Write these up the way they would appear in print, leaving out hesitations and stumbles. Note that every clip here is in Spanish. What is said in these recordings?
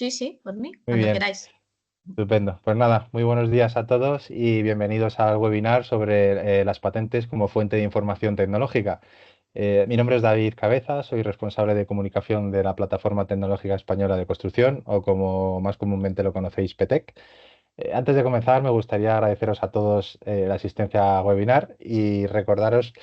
Sí, por mí, Muy cuando bien, queráis. estupendo. Pues nada, muy buenos días a todos y bienvenidos al webinar sobre las patentes como fuente de información tecnológica. Mi nombre es David Cabeza, soy responsable de comunicación de la Plataforma Tecnológica Española de Construcción, o como más comúnmente lo conocéis, PETEC. Antes de comenzar, me gustaría agradeceros a todos la asistencia al webinar y recordaros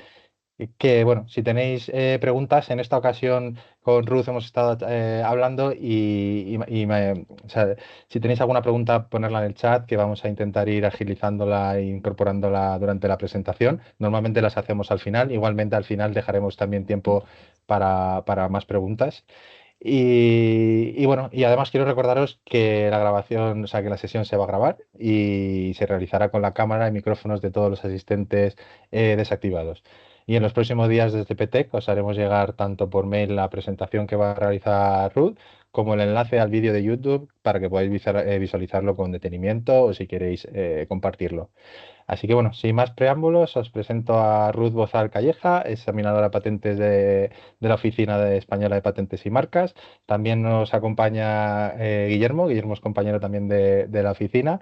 que, bueno, si tenéis preguntas, en esta ocasión con Ruth hemos estado hablando o sea, si tenéis alguna pregunta, ponerla en el chat, que vamos a intentar ir agilizándola e incorporándola durante la presentación. Normalmente las hacemos al final, igualmente al final dejaremos también tiempo para más preguntas. Y bueno, y además quiero recordaros que la grabación, o sea, que la sesión se va a grabar y se realizará con la cámara y micrófonos de todos los asistentes desactivados. Y en los próximos días desde PTEC os haremos llegar tanto por mail la presentación que va a realizar Ruth como el enlace al vídeo de YouTube para que podáis visualizarlo con detenimiento o si queréis compartirlo. Así que bueno, sin más preámbulos, os presento a Ruth Bozal Calleja, examinadora de patentes de la Oficina Española de Patentes y Marcas. También nos acompaña Guillermo es compañero también de la oficina.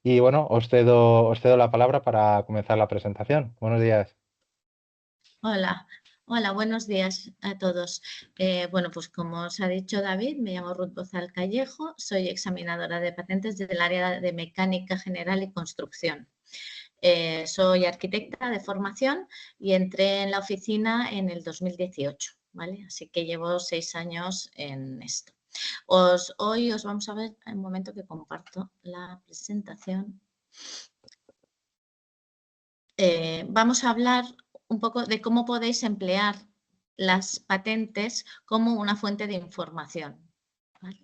Y bueno, os cedo la palabra para comenzar la presentación. Buenos días. Hola, hola, buenos días a todos. Bueno, pues como os ha dicho David, me llamo Ruth Bozal Callejo, soy examinadora de patentes del área de mecánica general y construcción. Soy arquitecta de formación y entré en la oficina en el 2018, ¿vale? Así que llevo 6 años en esto. Hoy os vamos a ver, un momento que comparto la presentación. Vamos a hablar un poco de cómo podéis emplear las patentes como una fuente de información, ¿vale?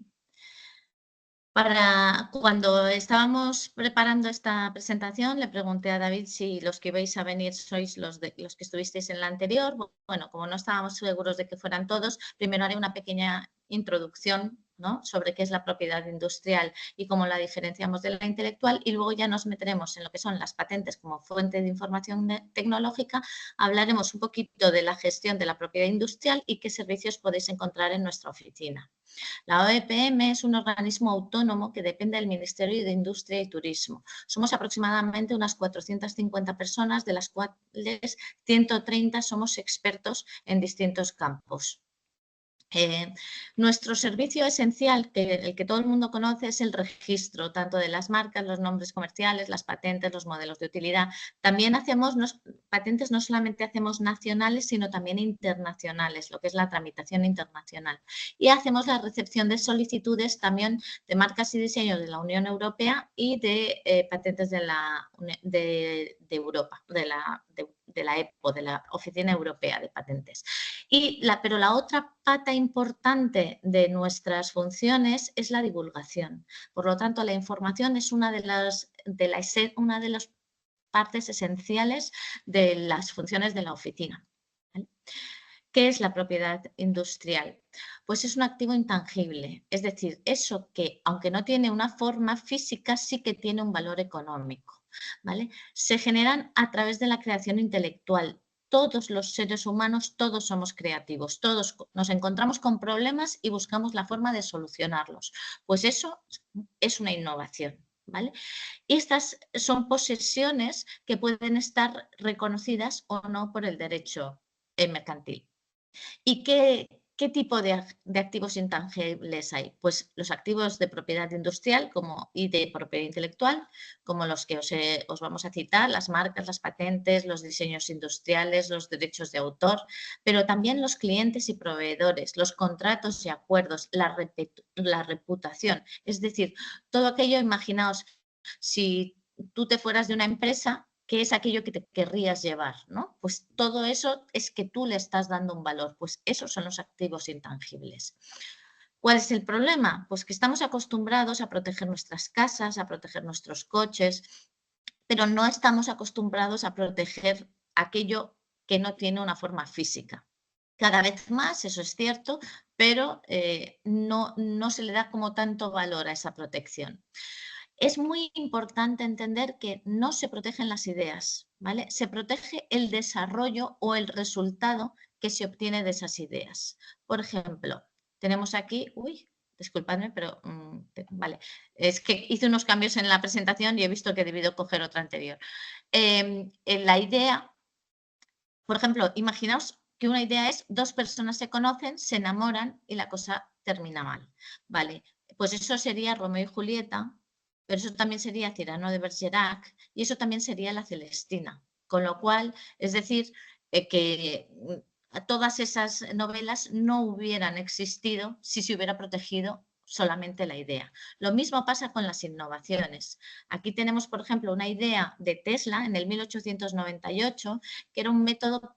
Cuando estábamos preparando esta presentación, le pregunté a David si los que ibais a venir sois los que estuvisteis en la anterior. Bueno, como no estábamos seguros de que fueran todos, primero haré una pequeña introducción, ¿no?, sobre qué es la propiedad industrial y cómo la diferenciamos de la intelectual, y luego ya nos meteremos en lo que son las patentes como fuente de información tecnológica. Hablaremos un poquito de la gestión de la propiedad industrial y qué servicios podéis encontrar en nuestra oficina. La OEPM es un organismo autónomo que depende del Ministerio de Industria y Turismo. Somos aproximadamente unas 450 personas, de las cuales 130 somos expertos en distintos campos. Nuestro servicio esencial, el que todo el mundo conoce, es el registro, tanto de las marcas, los nombres comerciales, las patentes, los modelos de utilidad. También hacemos patentes, no solamente hacemos nacionales, sino también internacionales, lo que es la tramitación internacional. Y hacemos la recepción de solicitudes también de marcas y diseños de la Unión Europea y de patentes de Europa, de la EPO, de la Oficina Europea de Patentes. Pero la otra pata importante de nuestras funciones es la divulgación. Por lo tanto, la información es una de las partes esenciales de las funciones de la oficina, ¿vale? ¿Qué es la propiedad industrial? Pues es un activo intangible, es decir, eso que, aunque no tiene una forma física, sí que tiene un valor económico, ¿vale? Se generan a través de la creación intelectual. Todos los seres humanos, todos somos creativos, todos nos encontramos con problemas y buscamos la forma de solucionarlos. Pues eso es una innovación, ¿vale? Y estas son posesiones que pueden estar reconocidas o no por el derecho mercantil. ¿Y qué tipo de activos intangibles hay? Pues los activos de propiedad industrial y de propiedad intelectual, como los que os vamos a citar, las marcas, las patentes, los diseños industriales, los derechos de autor, pero también los clientes y proveedores, los contratos y acuerdos, la reputación. Es decir, todo aquello, imaginaos, si tú te fueras de una empresa, ¿qué es aquello que te querrías llevar, ¿no? Pues todo eso es que tú le estás dando un valor, pues esos son los activos intangibles. ¿Cuál es el problema? Pues que estamos acostumbrados a proteger nuestras casas, a proteger nuestros coches, pero no estamos acostumbrados a proteger aquello que no tiene una forma física. Cada vez más, eso es cierto, pero no se le da como tanto valor a esa protección. Es muy importante entender que no se protegen las ideas, ¿vale? Se protege el desarrollo o el resultado que se obtiene de esas ideas. Por ejemplo, tenemos aquí, disculpadme, pero Vale, es que hice unos cambios en la presentación y he visto que he debido coger otra anterior. La idea, por ejemplo, imaginaos que una idea es 2 personas se conocen, se enamoran y la cosa termina mal. Vale, pues eso sería Romeo y Julieta, pero eso también sería Cyrano de Bergerac y eso también sería La Celestina. Con lo cual, es decir, que todas esas novelas no hubieran existido si se hubiera protegido solamente la idea. Lo mismo pasa con las innovaciones. Aquí tenemos, por ejemplo, una idea de Tesla en el 1898, que era un método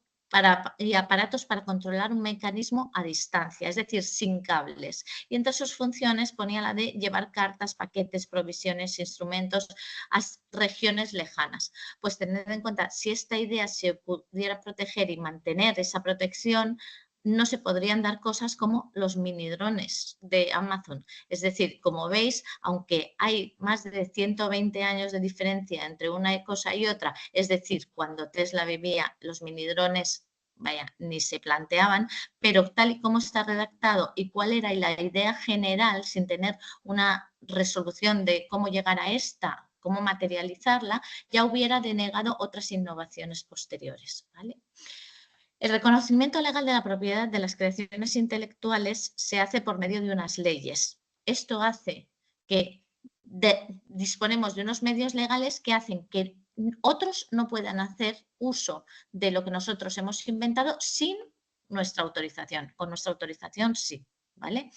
y aparatos para controlar un mecanismo a distancia, es decir, sin cables. Y entre sus funciones ponía la de llevar cartas, paquetes, provisiones, instrumentos a regiones lejanas. Pues tened en cuenta, si esta idea se pudiera proteger y mantener esa protección, no se podrían dar cosas como los mini drones de Amazon. Es decir, como veis, aunque hay más de 120 años de diferencia entre una cosa y otra, es decir, cuando Tesla vivía, los mini drones, vaya, ni se planteaban, pero tal y como está redactado y cuál era la idea general, sin tener una resolución de cómo llegar a esta, cómo materializarla, ya hubiera denegado otras innovaciones posteriores, ¿vale? El reconocimiento legal de la propiedad de las creaciones intelectuales se hace por medio de unas leyes. Esto hace que disponemos de unos medios legales que hacen que otros no puedan hacer uso de lo que nosotros hemos inventado sin nuestra autorización. Con nuestra autorización sí, ¿vale?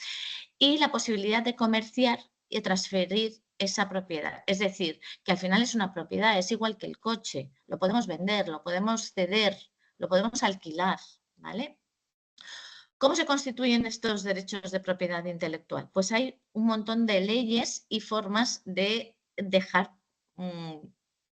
Y la posibilidad de comerciar y transferir esa propiedad. Es decir, que al final es una propiedad, es igual que el coche. Lo podemos vender, lo podemos ceder, lo podemos alquilar, ¿vale? ¿Cómo se constituyen estos derechos de propiedad intelectual? Pues hay un montón de leyes y formas de dejar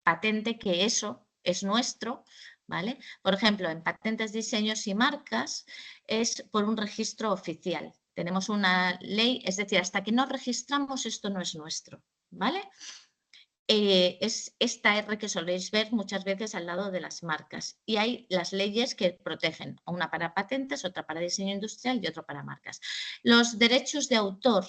patente que eso es nuestro, ¿vale? Por ejemplo, en patentes, diseños y marcas es por un registro oficial. Tenemos una ley, es decir, hasta que no registramos esto no es nuestro, ¿vale? Es esta R que soléis ver muchas veces al lado de las marcas. Y hay las leyes que protegen, una para patentes, otra para diseño industrial y otra para marcas. Los derechos de autor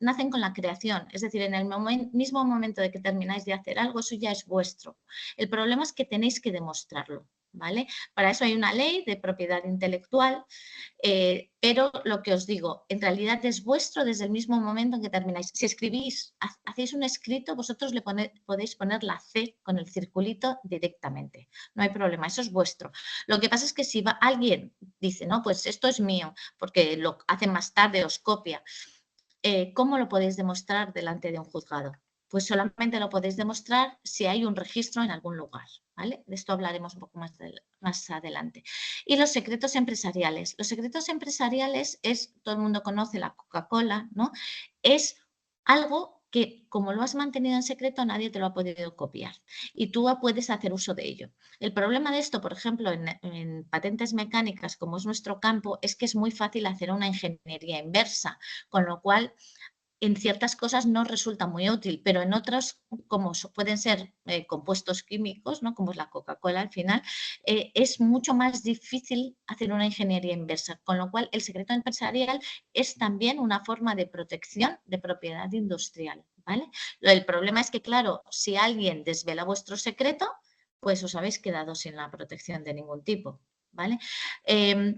nacen con la creación, es decir, en el mismo momento de que termináis de hacer algo, eso ya es vuestro. El problema es que tenéis que demostrarlo, ¿vale? Para eso hay una ley de propiedad intelectual, pero lo que os digo, en realidad es vuestro desde el mismo momento en que termináis. Si escribís, hacéis un escrito, vosotros le podéis poner la C con el circulito directamente. No hay problema, eso es vuestro. Lo que pasa es que si alguien dice, no, pues esto es mío, porque lo hace más tarde, os copia, ¿cómo lo podéis demostrar delante de un juzgado? Pues solamente lo podéis demostrar si hay un registro en algún lugar, ¿vale? De esto hablaremos un poco más adelante. Y los secretos empresariales. Los secretos empresariales todo el mundo conoce la Coca-Cola, ¿no? Es algo que, como lo has mantenido en secreto, nadie te lo ha podido copiar y tú puedes hacer uso de ello. El problema de esto, por ejemplo, en patentes mecánicas, como es nuestro campo, es que es muy fácil hacer una ingeniería inversa, con lo cual en ciertas cosas no resulta muy útil, pero en otras, como pueden ser compuestos químicos, ¿no? Como es la Coca-Cola al final, es mucho más difícil hacer una ingeniería inversa, con lo cual el secreto empresarial es también una forma de protección de propiedad industrial, ¿vale? El problema es que, claro, si alguien desvela vuestro secreto, pues os habéis quedado sin la protección de ningún tipo, ¿vale?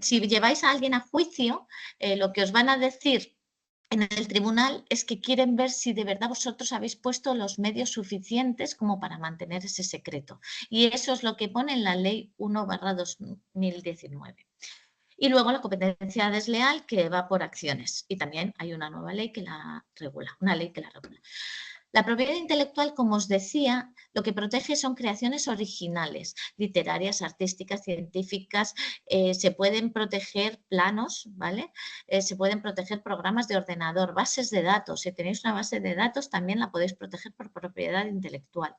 Si lleváis a alguien a juicio, lo que os van a decir en el tribunal es que quieren ver si de verdad vosotros habéis puesto los medios suficientes como para mantener ese secreto. Y eso es lo que pone en la ley 1/2019. Y luego la competencia desleal que va por acciones. Y también hay una nueva ley que la regula, una ley que la regula. La propiedad intelectual, como os decía, lo que protege son creaciones originales, literarias, artísticas, científicas, se pueden proteger planos, ¿vale? Se pueden proteger programas de ordenador, bases de datos. Si tenéis una base de datos, también la podéis proteger por propiedad intelectual.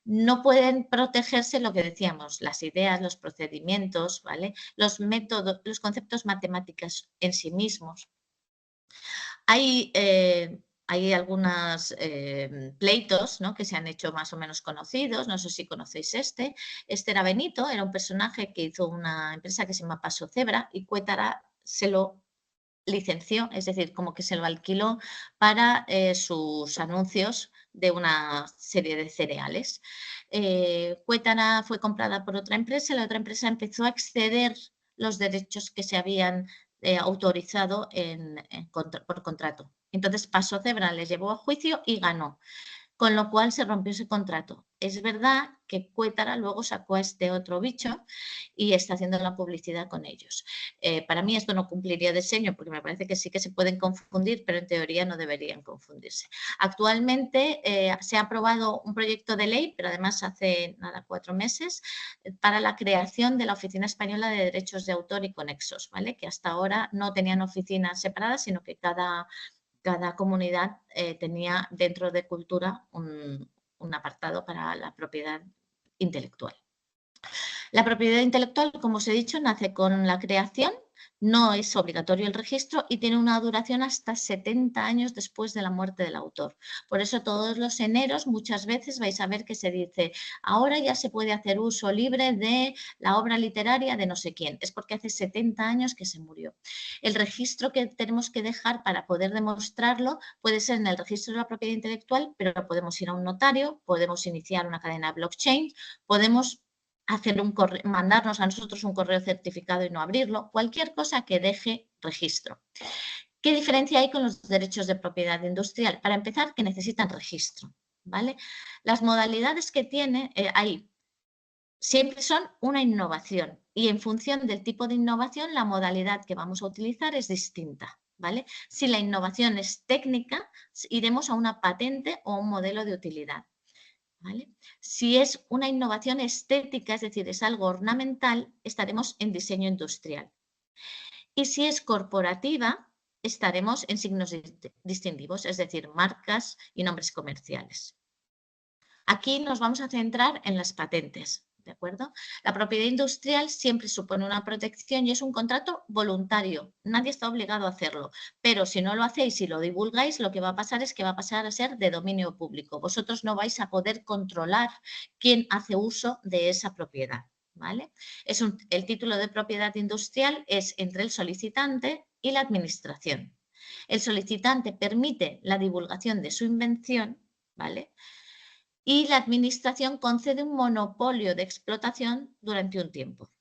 No pueden protegerse lo que decíamos, las ideas, los procedimientos, ¿vale? Los métodos, los conceptos matemáticos en sí mismos. Hay algunos pleitos, ¿no? Que se han hecho más o menos conocidos, no sé si conocéis este. Este era Benito, era un personaje que hizo una empresa que se llama Paso Cebra y Cuétara se lo licenció, es decir, como que se lo alquiló para sus anuncios de una serie de cereales. Cuétara fue comprada por otra empresa, la otra empresa empezó a exceder los derechos que se habían autorizado por contrato. Entonces pasó Zebra, les llevó a juicio y ganó, con lo cual se rompió ese contrato. Es verdad que Cuétara luego sacó a este otro bicho y está haciendo la publicidad con ellos. Para mí esto no cumpliría diseño porque me parece que sí que se pueden confundir, pero en teoría no deberían confundirse. Actualmente se ha aprobado un proyecto de ley, pero además hace 4 meses, para la creación de la Oficina Española de Derechos de Autor y Conexos, ¿vale? Que hasta ahora no tenían oficinas separadas, sino que cada comunidad tenía dentro de cultura un apartado para la propiedad intelectual. La propiedad intelectual, como os he dicho, nace con la creación, no es obligatorio el registro y tiene una duración hasta 70 años después de la muerte del autor. Por eso todos los eneros muchas veces vais a ver que se dice ahora ya se puede hacer uso libre de la obra literaria de no sé quién. Es porque hace 70 años que se murió. El registro que tenemos que dejar para poder demostrarlo puede ser en el registro de la propiedad intelectual, pero podemos ir a un notario, podemos iniciar una cadena blockchain, podemos mandarnos a nosotros un correo certificado y no abrirlo, cualquier cosa que deje registro. ¿Qué diferencia hay con los derechos de propiedad industrial? Para empezar, que necesitan registro, ¿vale? Las modalidades que tiene ahí siempre son una innovación y en función del tipo de innovación la modalidad que vamos a utilizar es distinta, ¿vale? Si la innovación es técnica, iremos a una patente o un modelo de utilidad. ¿Vale? Si es una innovación estética, es decir, es algo ornamental, estaremos en diseño industrial. Y si es corporativa, estaremos en signos distintivos, es decir, marcas y nombres comerciales. Aquí nos vamos a centrar en las patentes. ¿De acuerdo? La propiedad industrial siempre supone una protección y es un contrato voluntario. Nadie está obligado a hacerlo. Pero si no lo hacéis y lo divulgáis, lo que va a pasar es que va a pasar a ser de dominio público. Vosotros no vais a poder controlar quién hace uso de esa propiedad. ¿Vale? El título de propiedad industrial es entre el solicitante y la administración. El solicitante permite la divulgación de su invención, ¿vale? Y la administración concede un monopolio de explotación durante un tiempo.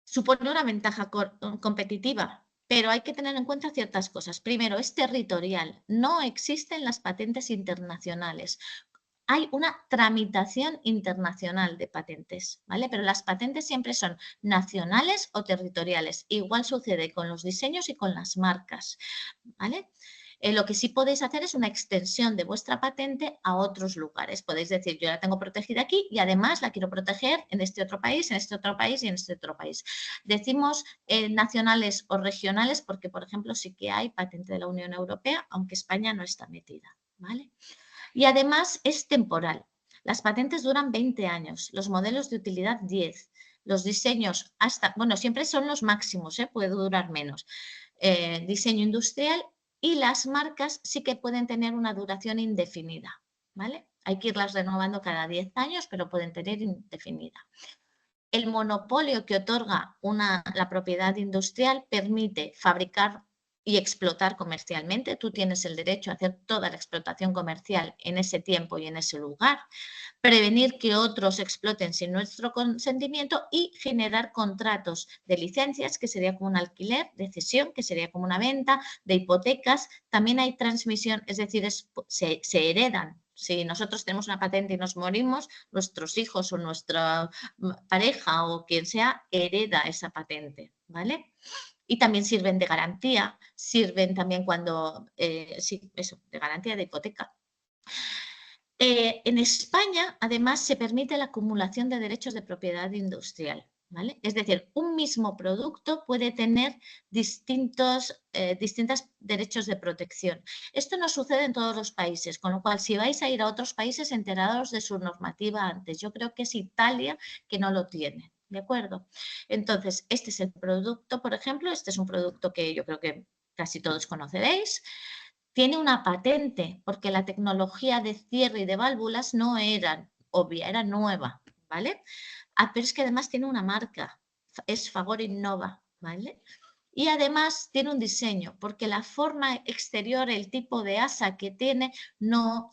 Supone una ventaja competitiva, pero hay que tener en cuenta ciertas cosas. Primero, es territorial. No existen las patentes internacionales. Hay una tramitación internacional de patentes, ¿vale? Pero las patentes siempre son nacionales o territoriales. Igual sucede con los diseños y con las marcas, ¿vale? Lo que sí podéis hacer es una extensión de vuestra patente a otros lugares. Podéis decir, yo la tengo protegida aquí y además la quiero proteger en este otro país, en este otro país y en este otro país. Decimos nacionales o regionales porque, por ejemplo, sí que hay patente de la Unión Europea, aunque España no está metida, ¿vale? Y además es temporal. Las patentes duran 20 años, los modelos de utilidad 10, los diseños hasta, bueno, siempre son los máximos, puede durar menos. Diseño industrial y las marcas sí que pueden tener una duración indefinida, ¿vale? Hay que irlas renovando cada 10 años, pero pueden tener indefinida. El monopolio que otorga la propiedad industrial permite fabricar y explotar comercialmente. Tú tienes el derecho a hacer toda la explotación comercial en ese tiempo y en ese lugar, prevenir que otros exploten sin nuestro consentimiento y generar contratos de licencias, que sería como un alquiler, de cesión, que sería como una venta, de hipotecas. También hay transmisión, es decir, se heredan. Si nosotros tenemos una patente y nos morimos, nuestros hijos o nuestra pareja o quien sea hereda esa patente, ¿vale? Y también sirven de garantía, sirven también cuando, sí, eso, de garantía de hipoteca. En España, además, se permite la acumulación de derechos de propiedad industrial, ¿vale? Es decir, un mismo producto puede tener distintos derechos de protección. Esto no sucede en todos los países, con lo cual, si vais a ir a otros países, enterados de su normativa antes. Yo creo que es Italia que no lo tiene. ¿De acuerdo? Entonces, este es el producto, por ejemplo, este es un producto que yo creo que casi todos conoceréis. Tiene una patente porque la tecnología de cierre y de válvulas no era obvia, era nueva, ¿vale? Pero es que además tiene una marca, es Fagor Innova, ¿vale? y además tiene un diseño, porque la forma exterior, el tipo de asa que tiene, no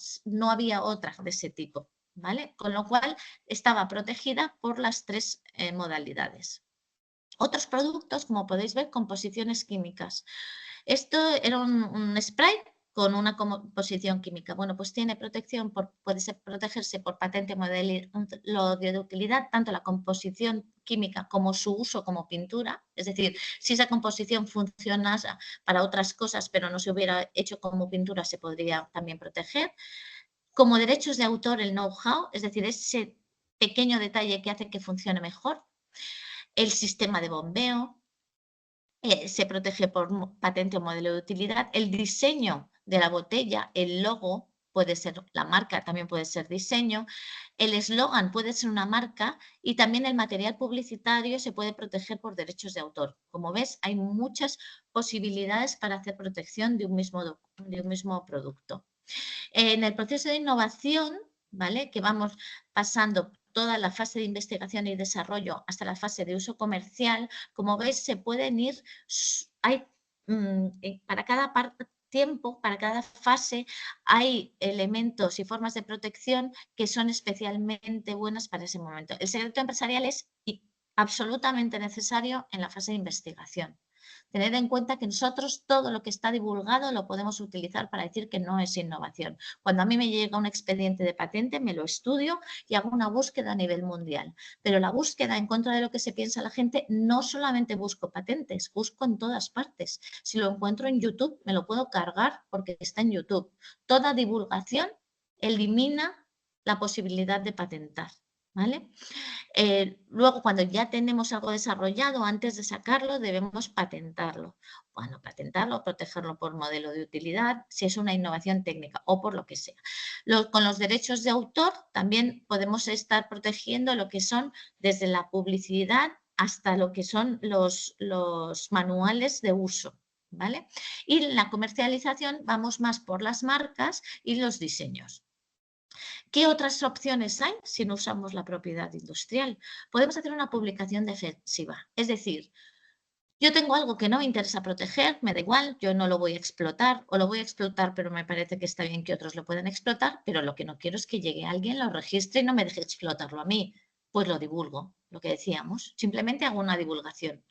había otra de ese tipo, ¿vale? Con lo cual estaba protegida por las tres modalidades. Otros productos, como podéis ver, composiciones químicas. Esto era un spray con una composición química. Bueno, pues tiene protección, puede protegerse por patente modelo de utilidad, tanto la composición química como su uso como pintura. Es decir, si esa composición funciona para otras cosas, pero no se hubiera hecho como pintura, se podría también proteger. Como derechos de autor, el know-how, es decir, ese pequeño detalle que hace que funcione mejor. El sistema de bombeo, se protege por patente o modelo de utilidad. El diseño de la botella, el logo, puede ser la marca, también puede ser diseño. El eslogan puede ser una marca y también el material publicitario se puede proteger por derechos de autor. Como ves, hay muchas posibilidades para hacer protección de un mismo producto. En el proceso de innovación, ¿vale?, que vamos pasando toda la fase de investigación y desarrollo hasta la fase de uso comercial, como veis, se pueden ir, para cada tiempo, para cada fase, hay elementos y formas de protección que son especialmente buenas para ese momento. El secreto empresarial es absolutamente necesario en la fase de investigación. Tened en cuenta que nosotros todo lo que está divulgado lo podemos utilizar para decir que no es innovación. Cuando a mí me llega un expediente de patente, me lo estudio y hago una búsqueda a nivel mundial. Pero la búsqueda en contra de lo que se piensa la gente, no solamente busco patentes, busco en todas partes. Si lo encuentro en YouTube, me lo puedo cargar porque está en YouTube. Toda divulgación elimina la posibilidad de patentar, ¿vale? Luego, cuando ya tenemos algo desarrollado, antes de sacarlo, debemos patentarlo. Bueno, patentarlo, protegerlo por modelo de utilidad, si es una innovación técnica o por lo que sea. Con los derechos de autor también podemos estar protegiendo lo que son desde la publicidad hasta lo que son los manuales de uso, ¿vale? Y en la comercialización vamos más por las marcas y los diseños. ¿Qué otras opciones hay si no usamos la propiedad industrial? Podemos hacer una publicación defensiva, es decir, yo tengo algo que no me interesa proteger, me da igual, yo no lo voy a explotar o lo voy a explotar, pero me parece que está bien que otros lo puedan explotar, pero lo que no quiero es que llegue alguien, lo registre y no me deje explotarlo a mí. Pues lo divulgo, lo que decíamos, simplemente hago una divulgación.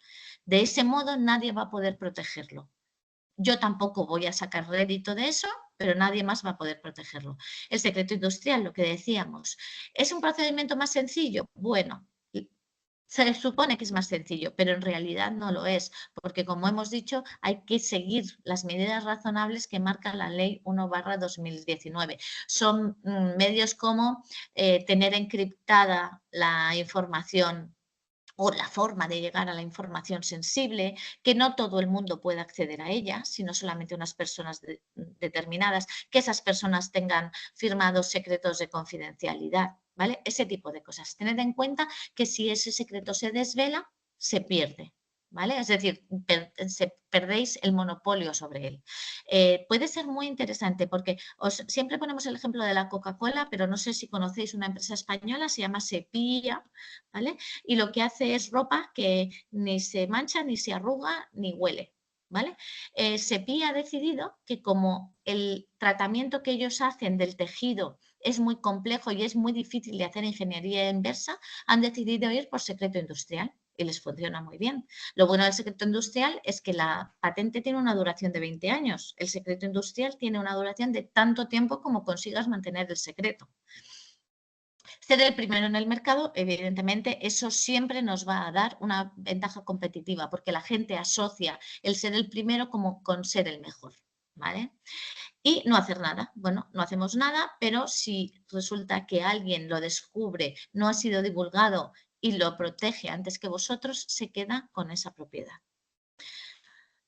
De ese modo nadie va a poder protegerlo. Yo tampoco voy a sacar rédito de eso, pero nadie más va a poder protegerlo. El secreto industrial, lo que decíamos, ¿es un procedimiento más sencillo? Bueno, se supone que es más sencillo, pero en realidad no lo es, porque como hemos dicho, hay que seguir las medidas razonables que marca la Ley 1/2019. Son medios como tener encriptada la información o la forma de llegar a la información sensible, que no todo el mundo pueda acceder a ella, sino solamente unas personas determinadas, que esas personas tengan firmados secretos de confidencialidad, ¿vale? Ese tipo de cosas. Tened en cuenta que si ese secreto se desvela, se pierde, ¿vale? Es decir, perdéis el monopolio sobre él. Puede ser muy interesante porque siempre ponemos el ejemplo de la Coca-Cola, pero no sé si conocéis una empresa española, se llama Sepia, ¿vale? Y lo que hace es ropa que ni se mancha, ni se arruga, ni huele, ¿vale? Sepia ha decidido que como el tratamiento que ellos hacen del tejido es muy complejo y es muy difícil de hacer ingeniería inversa, han decidido ir por secreto industrial y les funciona muy bien. Lo bueno del secreto industrial es que la patente tiene una duración de 20 años. El secreto industrial tiene una duración de tanto tiempo como consigas mantener el secreto. Ser el primero en el mercado, evidentemente, eso siempre nos va a dar una ventaja competitiva porque la gente asocia el ser el primero como con ser el mejor, ¿vale? Y no hacer nada. Bueno, no hacemos nada, pero si resulta que alguien lo descubre, no ha sido divulgado y lo protege antes que vosotros, se queda con esa propiedad.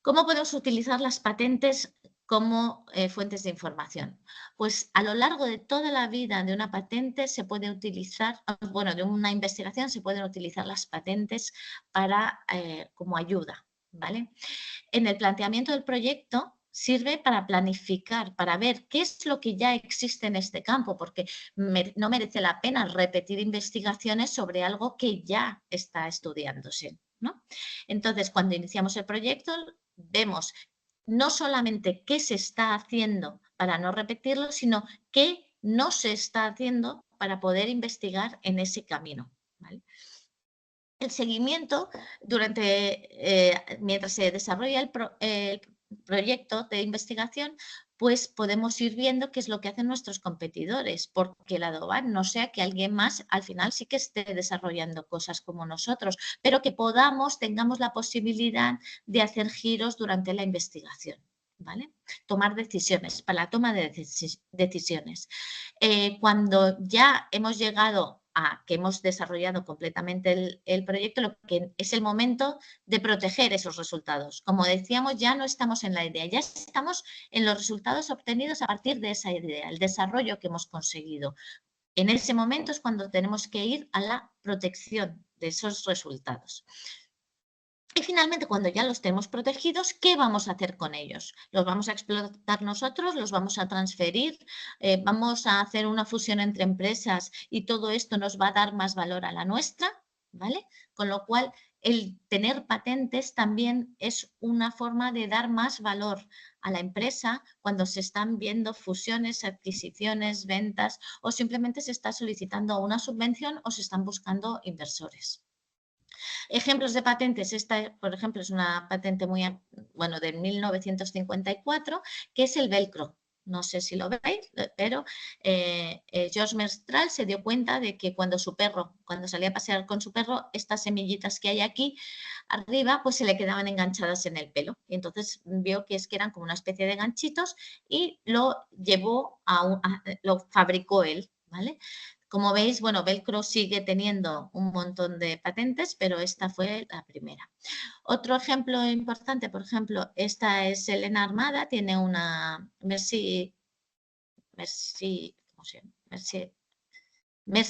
¿Cómo podemos utilizar las patentes como fuentes de información? Pues a lo largo de toda la vida de una patente se puede utilizar, bueno, de una investigación se pueden utilizar las patentes para, como ayuda, ¿vale? En el planteamiento del proyecto sirve para planificar, para ver qué es lo que ya existe en este campo, porque no merece la pena repetir investigaciones sobre algo que ya está estudiándose, ¿no? Entonces, cuando iniciamos el proyecto, vemos no solamente qué se está haciendo para no repetirlo, sino qué no se está haciendo para poder investigar en ese camino, ¿vale? El seguimiento mientras se desarrolla el proyecto de investigación, pues podemos ir viendo qué es lo que hacen nuestros competidores, porque la DOVAN no sea que alguien más al final sí que esté desarrollando cosas como nosotros, pero que tengamos la posibilidad de hacer giros durante la investigación, ¿vale? Tomar decisiones, para la toma de decisiones. Cuando ya hemos llegado a que hemos desarrollado completamente el proyecto, lo que es el momento de proteger esos resultados. Como decíamos, ya no estamos en la idea, ya estamos en los resultados obtenidos a partir de esa idea, el desarrollo que hemos conseguido. En ese momento es cuando tenemos que ir a la protección de esos resultados. Y finalmente, cuando ya los tenemos protegidos, ¿qué vamos a hacer con ellos? ¿Los vamos a explotar nosotros? ¿Los vamos a transferir? ¿Vamos a hacer una fusión entre empresas y todo esto nos va a dar más valor a la nuestra? ¿Vale? Con lo cual, el tener patentes también es una forma de dar más valor a la empresa cuando se están viendo fusiones, adquisiciones, ventas o simplemente se está solicitando una subvención o se están buscando inversores. Ejemplos de patentes, esta, por ejemplo, es una patente bueno, de 1954, que es el velcro. No sé si lo veis, pero George Mestral se dio cuenta de que cuando salía a pasear con su perro, estas semillitas que hay aquí arriba, pues se le quedaban enganchadas en el pelo. Y entonces vio que eran como una especie de ganchitos y lo llevó lo fabricó él, ¿vale? Como veis, bueno, Velcro sigue teniendo un montón de patentes, pero esta fue la primera. Otro ejemplo importante, por ejemplo, esta es Elena Armada, tiene una ¿cómo se llama?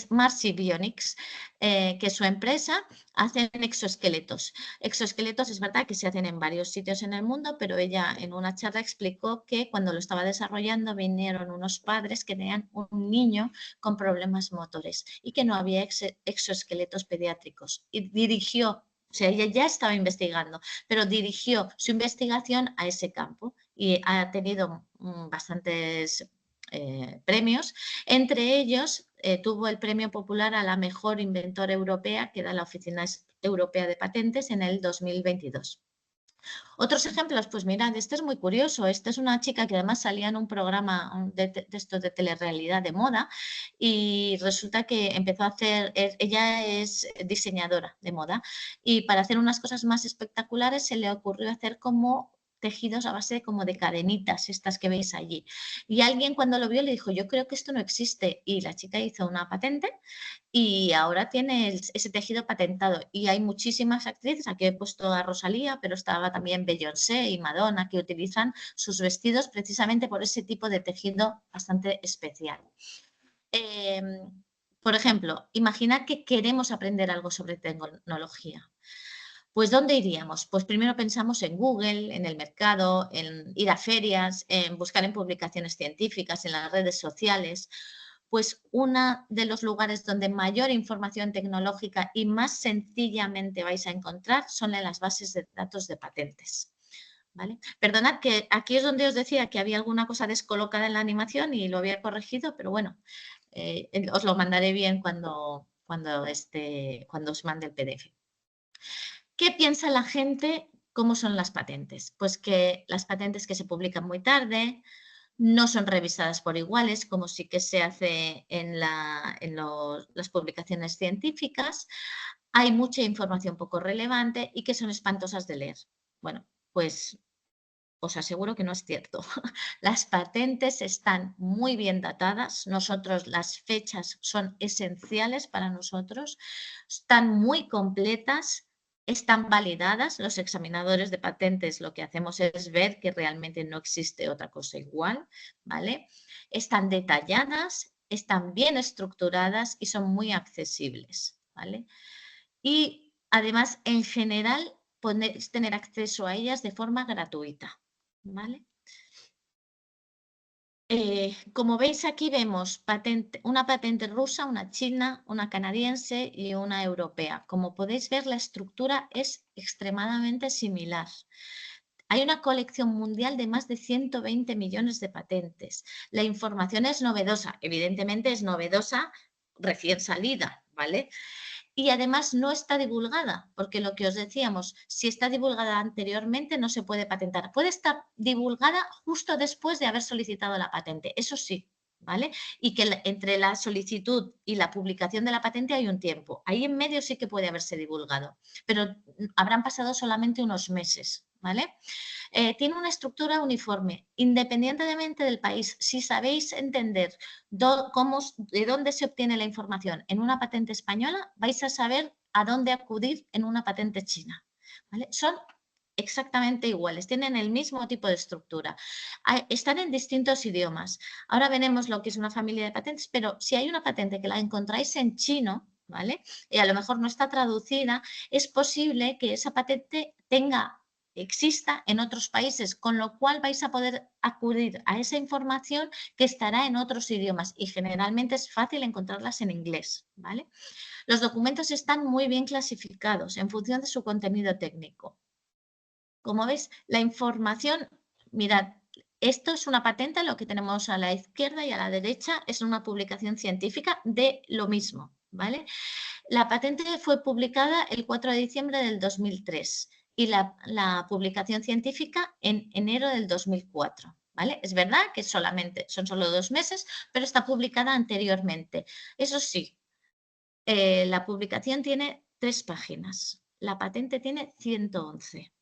Marcy Bionics, que es su empresa, hacen exoesqueletos. Exoesqueletos es verdad que se hacen en varios sitios en el mundo, pero ella en una charla explicó que cuando lo estaba desarrollando vinieron unos padres que tenían un niño con problemas motores y que no había exoesqueletos pediátricos. Y dirigió, o sea, ella ya estaba investigando, pero dirigió su investigación a ese campo y ha tenido bastantes premios. Entre ellos, tuvo el premio popular a la mejor inventora europea que da la Oficina Europea de Patentes en el 2022. Otros ejemplos, pues mirad, este es muy curioso. Esta es una chica que además salía en un programa de esto de telerrealidad de moda y resulta que empezó a hacer, ella es diseñadora de moda y para hacer unas cosas más espectaculares se le ocurrió hacer como tejidos a base como de cadenitas, estas que veis allí. Y alguien cuando lo vio le dijo, yo creo que esto no existe. Y la chica hizo una patente y ahora tiene ese tejido patentado. Y hay muchísimas actrices, aquí he puesto a Rosalía, pero estaba también Beyoncé y Madonna, que utilizan sus vestidos precisamente por ese tipo de tejido bastante especial. Por ejemplo, imaginad que queremos aprender algo sobre tecnología. Pues, ¿dónde iríamos? Pues primero pensamos en Google, en el mercado, en ir a ferias, en buscar en publicaciones científicas, en las redes sociales. Pues uno de los lugares donde mayor información tecnológica y más sencillamente vais a encontrar son en las bases de datos de patentes. ¿Vale? Perdonad que aquí es donde os decía que había alguna cosa descolocada en la animación y lo había corregido, pero bueno, os lo mandaré bien cuando os mande el PDF. ¿Qué piensa la gente? ¿Cómo son las patentes? Pues que las patentes que se publican muy tarde, no son revisadas por iguales, como sí que se hace en las publicaciones científicas, hay mucha información poco relevante y que son espantosas de leer. Bueno, pues os aseguro que no es cierto. Las patentes están muy bien datadas, las fechas son esenciales para nosotros, están muy completas, están validadas. Los examinadores de patentes lo que hacemos es ver que realmente no existe otra cosa igual, ¿vale? Están detalladas, están bien estructuradas y son muy accesibles, ¿vale? Y además, en general, podéis tener acceso a ellas de forma gratuita, ¿vale? Como veis aquí vemos una patente rusa, una china, una canadiense y una europea. Como podéis ver, la estructura es extremadamente similar. Hay una colección mundial de más de 120 millones de patentes. La información es novedosa, evidentemente es novedosa recién salida, ¿vale? Y además no está divulgada, porque lo que os decíamos, si está divulgada anteriormente no se puede patentar. Puede estar divulgada justo después de haber solicitado la patente, eso sí, ¿vale? Y que entre la solicitud y la publicación de la patente hay un tiempo. Ahí en medio sí que puede haberse divulgado, pero habrán pasado solamente unos meses, ¿vale? Tiene una estructura uniforme, independientemente del país. Si sabéis entender de dónde se obtiene la información en una patente española, vais a saber a dónde acudir en una patente china, ¿vale? Son exactamente iguales, tienen el mismo tipo de estructura. Están en distintos idiomas. Ahora veremos lo que es una familia de patentes, pero si hay una patente que la encontráis en chino, ¿vale? Y a lo mejor no está traducida, es posible que esa patente exista en otros países, con lo cual vais a poder acudir a esa información que estará en otros idiomas y generalmente es fácil encontrarlas en inglés, ¿vale? Los documentos están muy bien clasificados en función de su contenido técnico. Como veis, la información, mirad, esto es una patente, lo que tenemos a la izquierda y a la derecha es una publicación científica de lo mismo, ¿vale? La patente fue publicada el 4 de diciembre del 2003 y la publicación científica en enero del 2004. ¿Vale? Es verdad que son solo 2 meses, pero está publicada anteriormente. Eso sí, la publicación tiene 3 páginas, la patente tiene 111.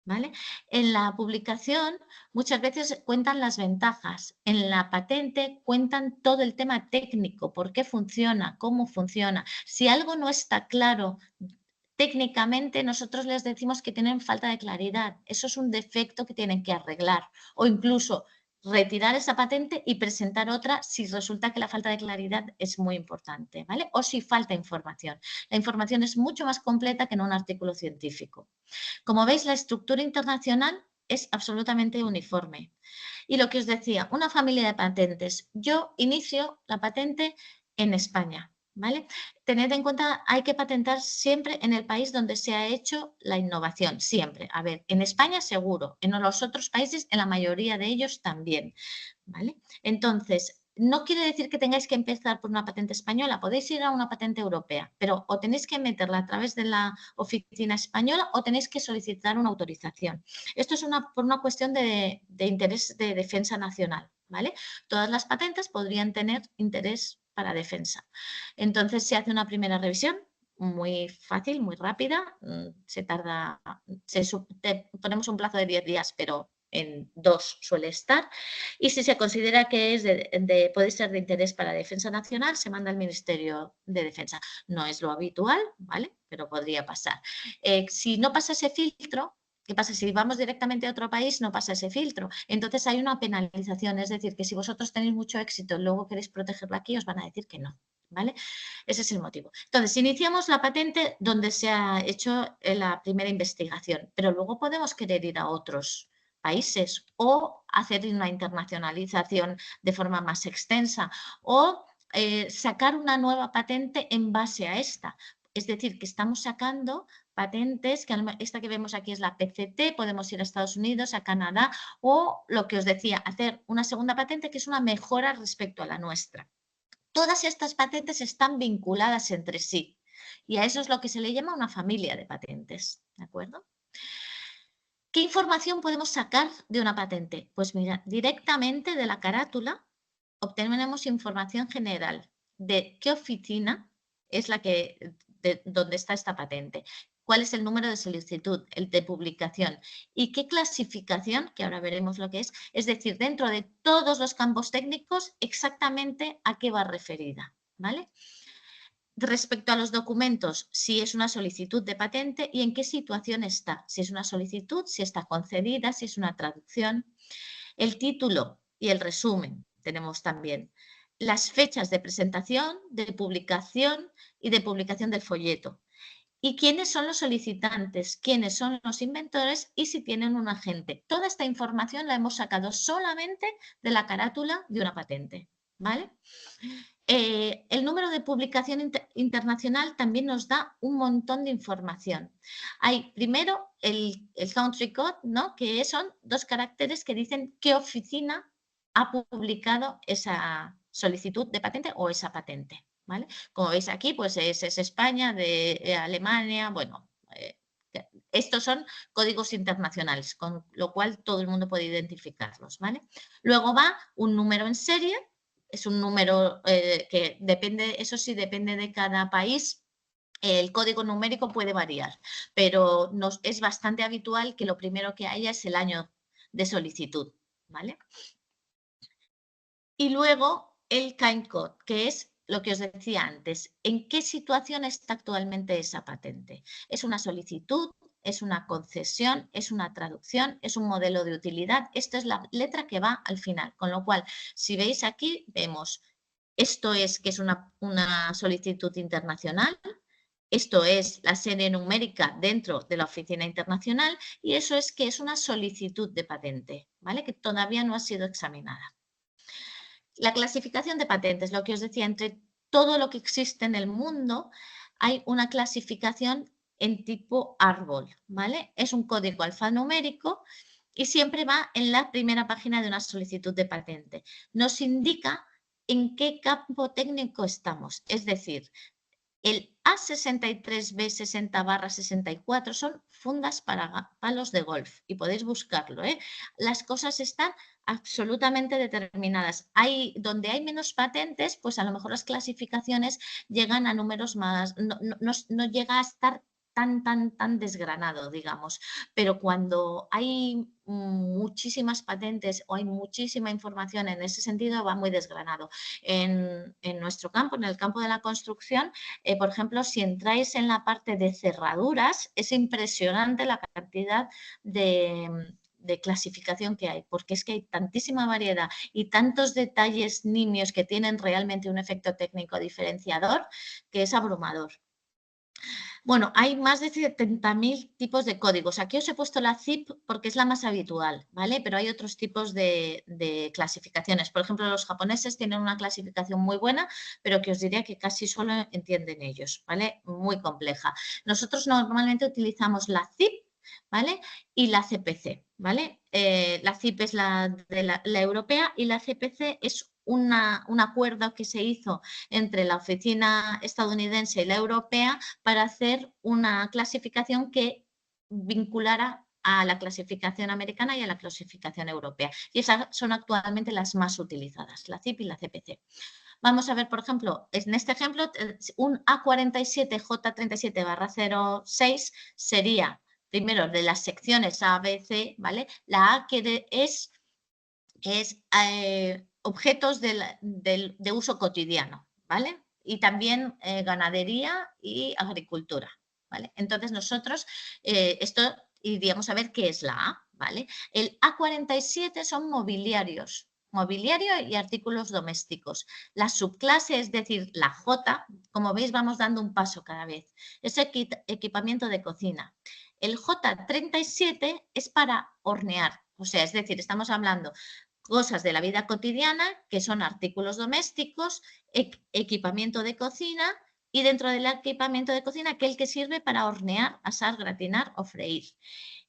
¿Vale? En la publicación muchas veces cuentan las ventajas, en la patente cuentan todo el tema técnico, por qué funciona, cómo funciona. Si algo no está claro técnicamente, nosotros les decimos que tienen falta de claridad, eso es un defecto que tienen que arreglar o incluso retirar esa patente y presentar otra si resulta que la falta de claridad es muy importante, ¿vale? O si falta información. La información es mucho más completa que en un artículo científico. Como veis, la estructura internacional es absolutamente uniforme. Y lo que os decía, una familia de patentes. Yo inicio la patente en España, ¿vale? Tened en cuenta, hay que patentar siempre en el país donde se ha hecho la innovación, siempre. A ver, en España seguro, en los otros países, en la mayoría de ellos también, ¿vale? Entonces, no quiere decir que tengáis que empezar por una patente española, podéis ir a una patente europea, pero o tenéis que meterla a través de la oficina española o tenéis que solicitar una autorización. Esto es por una cuestión de interés de defensa nacional, ¿vale? Todas las patentes podrían tener interés para defensa. Entonces se hace una primera revisión muy fácil, muy rápida, ponemos un plazo de 10 días, pero en 2 suele estar, y si se considera que puede ser de interés para la defensa nacional, se manda al Ministerio de Defensa. No es lo habitual, ¿vale? Pero podría pasar. Si no pasa ese filtro, ¿qué pasa? Si vamos directamente a otro país, no pasa ese filtro. Entonces hay una penalización, es decir, que si vosotros tenéis mucho éxito y luego queréis protegerlo aquí, os van a decir que no, ¿vale? Ese es el motivo. Entonces, iniciamos la patente donde se ha hecho la primera investigación, pero luego podemos querer ir a otros países o hacer una internacionalización de forma más extensa o sacar una nueva patente en base a esta. Es decir, que estamos sacando patentes, que esta que vemos aquí es la PCT, podemos ir a Estados Unidos, a Canadá o lo que os decía, hacer una segunda patente que es una mejora respecto a la nuestra. Todas estas patentes están vinculadas entre sí y a eso es lo que se le llama una familia de patentes, ¿de acuerdo? ¿Qué información podemos sacar de una patente? Pues mira, directamente de la carátula obtenemos información general de qué oficina es donde está esta patente, cuál es el número de solicitud, el de publicación y qué clasificación, que ahora veremos lo que es decir, dentro de todos los campos técnicos, exactamente a qué va referida, ¿vale? Respecto a los documentos, si es una solicitud de patente y en qué situación está. Si es una solicitud, si está concedida, si es una traducción. El título y el resumen tenemos también. Las fechas de presentación, de publicación y de publicación del folleto. y quiénes son los solicitantes, quiénes son los inventores y si tienen un agente. Toda esta información la hemos sacado solamente de la carátula de una patente, ¿vale? El número de publicación internacional también nos da un montón de información. Hay primero el country code, ¿no? Que son 2 caracteres que dicen qué oficina ha publicado esa solicitud de patente o esa patente, ¿vale? Como veis aquí, pues es España, de Alemania, bueno, estos son códigos internacionales, con lo cual todo el mundo puede identificarlos, ¿vale? Luego va un número en serie, es un número que depende, eso sí, depende de cada país. El código numérico puede variar, pero es bastante habitual que lo primero que haya es el año de solicitud, ¿vale? Y luego el kind code, que es lo que os decía antes, ¿en qué situación está actualmente esa patente? ¿Es una solicitud? ¿Es una concesión? ¿Es una traducción? ¿Es un modelo de utilidad? Esta es la letra que va al final, con lo cual, si veis aquí, vemos esto es que es una solicitud internacional, esto es la serie numérica dentro de la oficina internacional y eso es que es una solicitud de patente, ¿vale? Que todavía no ha sido examinada. La clasificación de patentes, lo que os decía, entre todo lo que existe en el mundo, hay una clasificación en tipo árbol, ¿vale? Es un código alfanumérico y siempre va en la primera página de una solicitud de patente. Nos indica en qué campo técnico estamos, es decir, el A63B60/64 son fundas para palos de golf y podéis buscarlo, ¿eh? Las cosas están absolutamente determinadas. Donde hay menos patentes, pues a lo mejor las clasificaciones llegan a números más, no llega a estar tan desgranado, digamos. Pero cuando hay muchísimas patentes o hay muchísima información en ese sentido, va muy desgranado. En nuestro campo, en el campo de la construcción, por ejemplo, si entráis en la parte de cerraduras, es impresionante la cantidad de clasificación que hay, porque es que hay tantísima variedad y tantos detalles nimios que tienen realmente un efecto técnico diferenciador que es abrumador. Bueno, hay más de 70.000 tipos de códigos. Aquí os he puesto la ZIP porque es la más habitual, ¿vale? Pero hay otros tipos de clasificaciones. Por ejemplo, los japoneses tienen una clasificación muy buena, pero que os diría que casi solo entienden ellos, ¿vale? Muy compleja. Nosotros normalmente utilizamos la ZIP, ¿vale? Y la CPC, ¿vale? La ZIP es la europea y la CPC es un acuerdo que se hizo entre la oficina estadounidense y la europea para hacer una clasificación que vinculara a la clasificación americana y a la clasificación europea. Y esas son actualmente las más utilizadas, la CIP y la CPC. Vamos a ver, por ejemplo, en este ejemplo, un A47J37/06 sería, primero, de las secciones A, B, C, ¿vale? La A que es objetos de uso cotidiano, ¿vale? Y también ganadería y agricultura, ¿vale? Entonces nosotros esto iríamos a ver qué es la A, ¿vale? El A47 son mobiliario y artículos domésticos. La subclase, es decir, la J, como veis vamos dando un paso cada vez, es equipamiento de cocina. El J37 es para hornear, o sea, es decir, estamos hablando cosas de la vida cotidiana, que son artículos domésticos, equipamiento de cocina y dentro del equipamiento de cocina aquel que sirve para hornear, asar, gratinar o freír.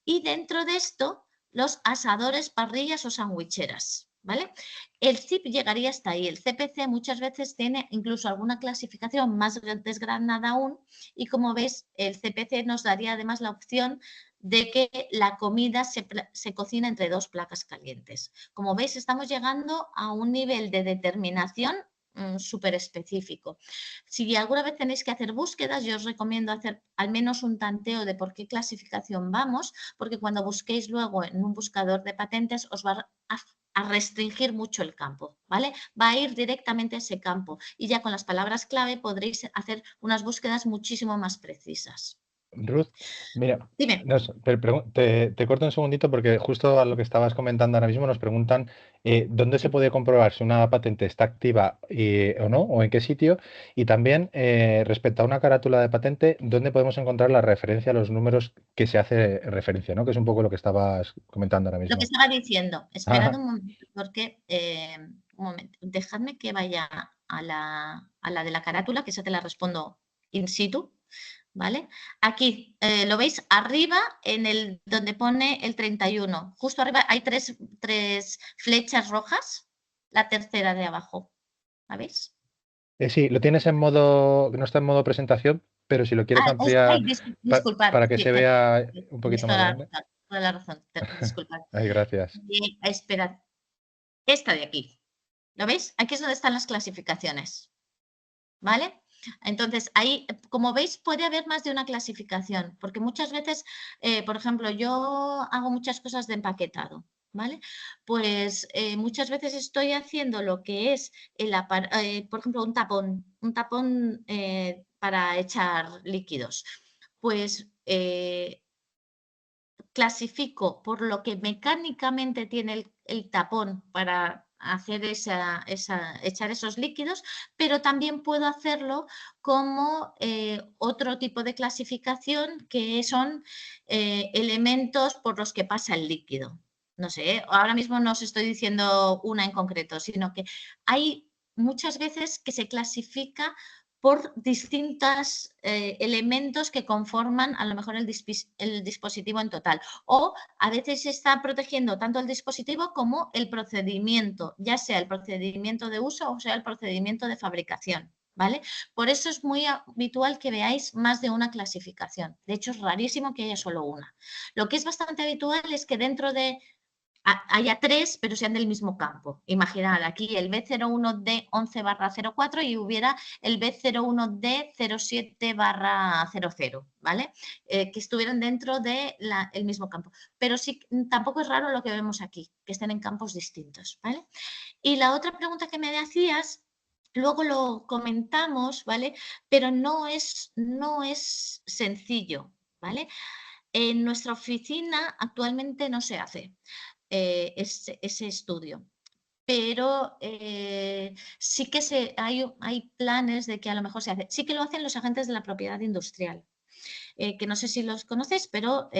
Y dentro de esto, los asadores, parrillas o sandwicheras, ¿vale? El CIP llegaría hasta ahí. El CPC muchas veces tiene incluso alguna clasificación más desgranada aún y como ves, el CPC nos daría además la opción de que la comida se cocina entre 2 placas calientes. Como veis, estamos llegando a un nivel de determinación súper específico. Si alguna vez tenéis que hacer búsquedas, yo os recomiendo hacer al menos un tanteo de por qué clasificación vamos, porque cuando busquéis luego en un buscador de patentes os va a restringir mucho el campo, ¿vale? Va a ir directamente a ese campo y ya con las palabras clave podréis hacer unas búsquedas muchísimo más precisas. Ruth, mira, Dime. te corto un segundito porque justo a lo que estabas comentando ahora mismo nos preguntan dónde se Sí. puede comprobar si una patente está activa o no, o en qué sitio. Y también respecto a una carátula de patente, ¿dónde podemos encontrar la referencia a los números que se hace referencia, ¿no? Que es un poco lo que estabas comentando ahora Lo que mismo. estaba diciendo, esperad Ajá. un momento, porque un momento, dejadme que vaya a la de la carátula, que esa te la respondo in situ, ¿vale? Aquí, ¿lo veis? Arriba, en el donde pone el 31, justo arriba hay tres flechas rojas, la tercera de abajo, ¿la veis? Sí, lo tienes en modo, no está en modo presentación, pero si lo quieres Ay, ampliar disculpad, para que sí, se vea un tienes poquito más grande. toda la razón, disculpad. Ay, gracias. Esperad, esta de aquí. ¿Lo veis? Aquí es donde están las clasificaciones, ¿vale? Entonces, ahí, como veis, puede haber más de una clasificación, porque muchas veces, por ejemplo, yo hago muchas cosas de empaquetado, ¿vale? Pues muchas veces estoy haciendo lo que es, por ejemplo, un tapón para echar líquidos. Pues clasifico por lo que mecánicamente tiene el tapón para hacer echar esos líquidos, pero también puedo hacerlo como otro tipo de clasificación que son elementos por los que pasa el líquido. No sé, ahora mismo no os estoy diciendo una en concreto, sino que hay muchas veces que se clasifica por distintos elementos que conforman a lo mejor el dispositivo en total. O a veces se está protegiendo tanto el dispositivo como el procedimiento, ya sea el procedimiento de uso o sea el procedimiento de fabricación. ¿Vale? Por eso es muy habitual que veáis más de una clasificación. De hecho, es rarísimo que haya solo una. Lo que es bastante habitual es que dentro de haya tres, pero sean del mismo campo. Imaginad aquí el B01D 11/04 y hubiera el B01D 07/00, ¿vale? Que estuvieran dentro del mismo campo. Pero sí, tampoco es raro lo que vemos aquí, que estén en campos distintos, ¿vale? Y la otra pregunta que me hacías, luego lo comentamos, ¿vale? Pero no es sencillo, ¿vale? En nuestra oficina actualmente no se hace ese estudio. Pero sí que hay planes de que a lo mejor se hace. Sí que lo hacen los agentes de la propiedad industrial, que no sé si los conocéis, pero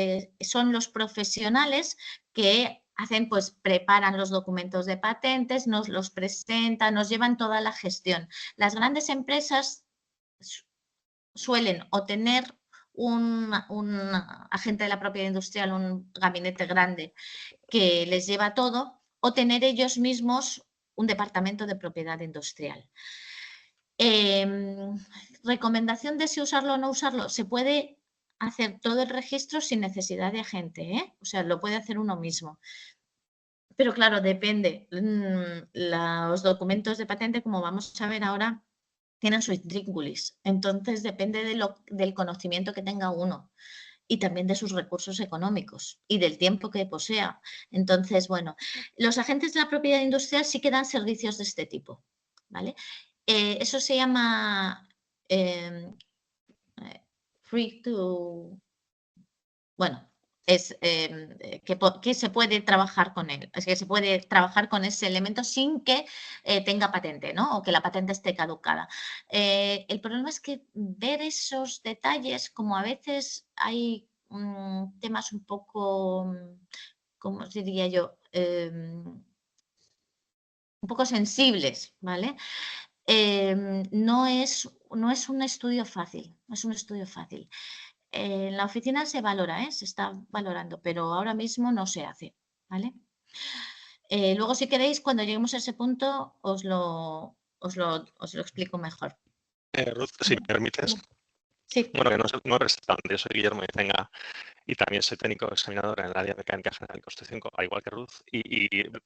son los profesionales que hacen, pues preparan los documentos de patentes, nos los presentan, nos llevan toda la gestión. Las grandes empresas suelen o tener un agente de la propiedad industrial, un gabinete grande que les lleva todo, o tener ellos mismos un departamento de propiedad industrial. Recomendación de si usarlo o no usarlo, se puede hacer todo el registro sin necesidad de agente, o sea, lo puede hacer uno mismo. Pero claro, depende. Los documentos de patente, como vamos a ver ahora, tienen su intríngulis. Entonces, depende del conocimiento que tenga uno y también de sus recursos económicos y del tiempo que posea. Entonces, bueno, los agentes de la propiedad industrial sí que dan servicios de este tipo, ¿vale? Eso se llama free to, bueno, es que se puede trabajar con él, es que se puede trabajar con ese elemento sin que tenga patente, ¿no? O que la patente esté caducada. El problema es que ver esos detalles, como a veces hay temas un poco, ¿cómo os diría yo? Un poco sensibles, ¿vale? No es un estudio fácil, no es un estudio fácil. En la oficina se valora, se está valorando, pero ahora mismo no se hace, ¿vale? Luego, si queréis, cuando lleguemos a ese punto, os lo explico mejor. Ruth, si me permites, Sí, bueno, que no representante, yo soy Guillermo Icenga y también soy técnico examinador en el área de mecánica general y construcción, al igual que Ruth.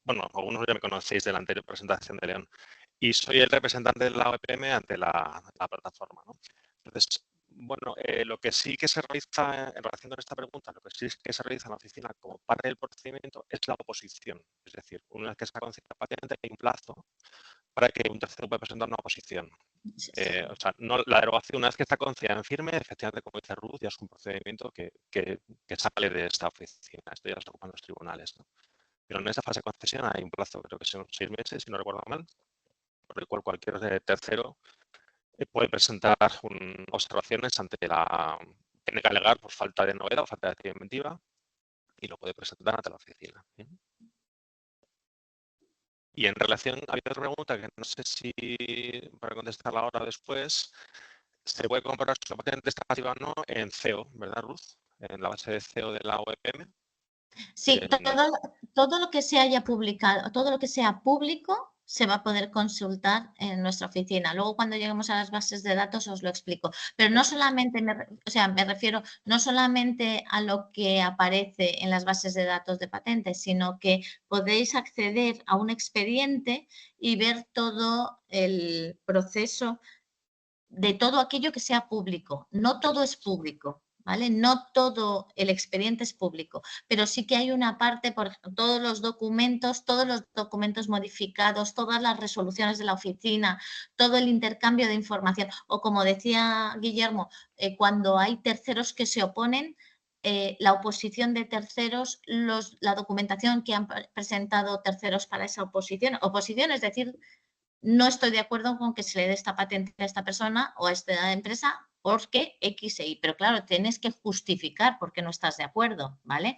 Bueno, algunos ya me conocéis de la anterior presentación de León. Y soy el representante de la OEPM ante la plataforma, ¿no? Entonces, bueno, lo que sí que se realiza en relación con esta pregunta, lo que sí que se realiza en la oficina como parte del procedimiento es la oposición. Es decir, una vez que se ha concedido la patente hay un plazo para que un tercero pueda presentar una oposición. Sí. O sea, no, la derogación, una vez que está concedida en firme, efectivamente, como dice Ruth, ya es un procedimiento que sale de esta oficina. Esto ya lo ocupan los tribunales, ¿no? Pero en esa fase de concesión hay un plazo, creo que son 6 meses, si no recuerdo mal, por el cual cualquier tercero puede presentar observaciones ante la... Tiene que alegar por falta de novedad o falta de actividad inventiva y lo puede presentar ante la oficina. Y en relación, había otra pregunta que no sé si para contestarla ahora o después, se puede comparar si la patente está activa o no en CEO, ¿verdad, Ruth? En la base de CEO de la OEPM. Sí, todo lo que se haya publicado, todo lo que sea público se va a poder consultar en nuestra oficina. Luego, cuando lleguemos a las bases de datos, os lo explico. Pero no solamente, me refiero no solamente a lo que aparece en las bases de datos de patentes, sino que podéis acceder a un expediente y ver todo el proceso de todo aquello que sea público. No todo es público, ¿vale? No todo el expediente es público, pero sí que hay una parte, por ejemplo, todos los documentos modificados, todas las resoluciones de la oficina, todo el intercambio de información. O como decía Guillermo, cuando hay terceros que se oponen, la oposición de terceros, la documentación que han presentado terceros para esa oposición, es decir, no estoy de acuerdo con que se le dé esta patente a esta persona o a esta empresa porque X e Y, pero claro, tienes que justificar por qué no estás de acuerdo, ¿vale?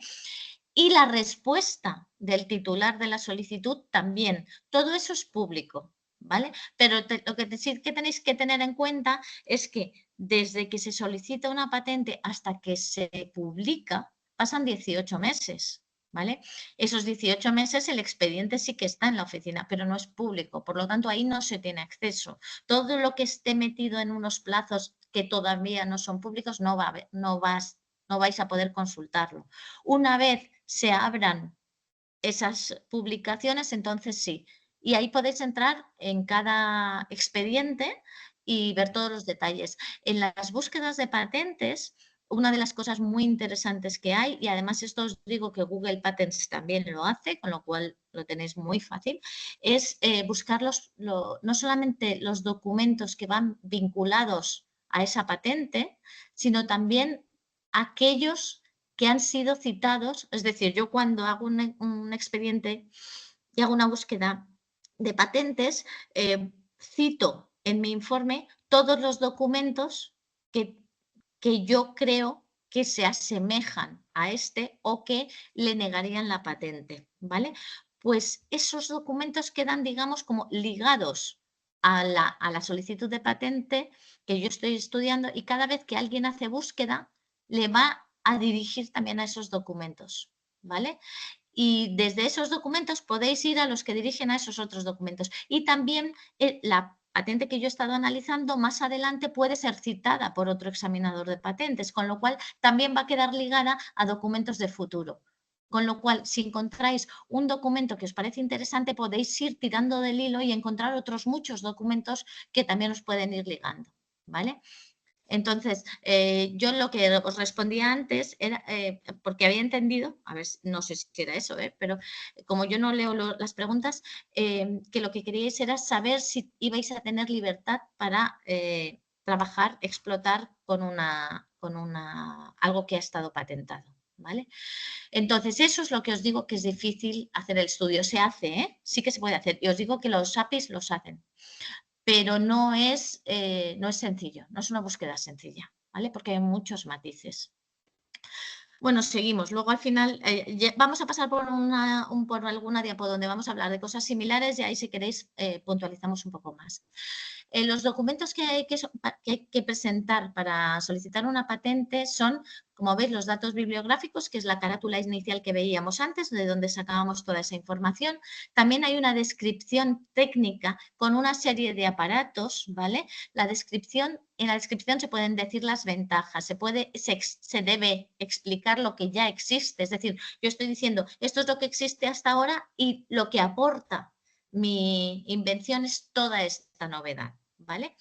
Y la respuesta del titular de la solicitud también, todo eso es público, ¿vale? Pero lo que sí que tenéis que tener en cuenta es que desde que se solicita una patente hasta que se publica, pasan 18 meses, ¿vale? Esos 18 meses el expediente sí que está en la oficina, pero no es público, por lo tanto ahí no se tiene acceso. Todo lo que esté metido en unos plazos que todavía no son públicos no vais a poder consultarlo. Una vez se abran esas publicaciones, entonces sí. Y ahí podéis entrar en cada expediente y ver todos los detalles. En las búsquedas de patentes, una de las cosas muy interesantes que hay, y además esto os digo que Google Patents también lo hace, con lo cual lo tenéis muy fácil, es buscar no solamente los documentos que van vinculados a esa patente, sino también aquellos que han sido citados. Es decir, yo cuando hago un expediente y hago una búsqueda de patentes, cito en mi informe todos los documentos que yo creo que se asemejan a este o que le negarían la patente, ¿vale? Pues esos documentos quedan, digamos, como ligados a la solicitud de patente que yo estoy estudiando, y cada vez que alguien hace búsqueda, le va a dirigir también a esos documentos, ¿vale? Y desde esos documentos podéis ir a los que dirigen a esos otros documentos. Y también la patente que yo he estado analizando más adelante puede ser citada por otro examinador de patentes, con lo cual también va a quedar ligada a documentos de futuro. Con lo cual, si encontráis un documento que os parece interesante, podéis ir tirando del hilo y encontrar otros muchos documentos que también os pueden ir ligando, ¿vale? Entonces, yo lo que os respondía antes era, porque había entendido, a ver, no sé si era eso, pero como yo no leo las preguntas, que lo que queríais era saber si ibais a tener libertad para trabajar, explotar con algo que ha estado patentado, ¿vale? Entonces, eso es lo que os digo que es difícil hacer el estudio. Se hace, sí que se puede hacer, y os digo que los APIs los hacen, pero no es sencillo, no es una búsqueda sencilla, ¿vale? Porque hay muchos matices. Bueno, seguimos. Luego al final vamos a pasar por alguna diapo donde vamos a hablar de cosas similares y ahí si queréis puntualizamos un poco más. Los documentos que hay que presentar para solicitar una patente son, como veis, los datos bibliográficos, que es la carátula inicial que veíamos antes, de donde sacábamos toda esa información. También hay una descripción técnica con una serie de aparatos, ¿vale? En la descripción se pueden decir las ventajas, se debe explicar lo que ya existe. Es decir, yo estoy diciendo, esto es lo que existe hasta ahora y lo que aporta mi invención es toda esta novedad, ¿vale?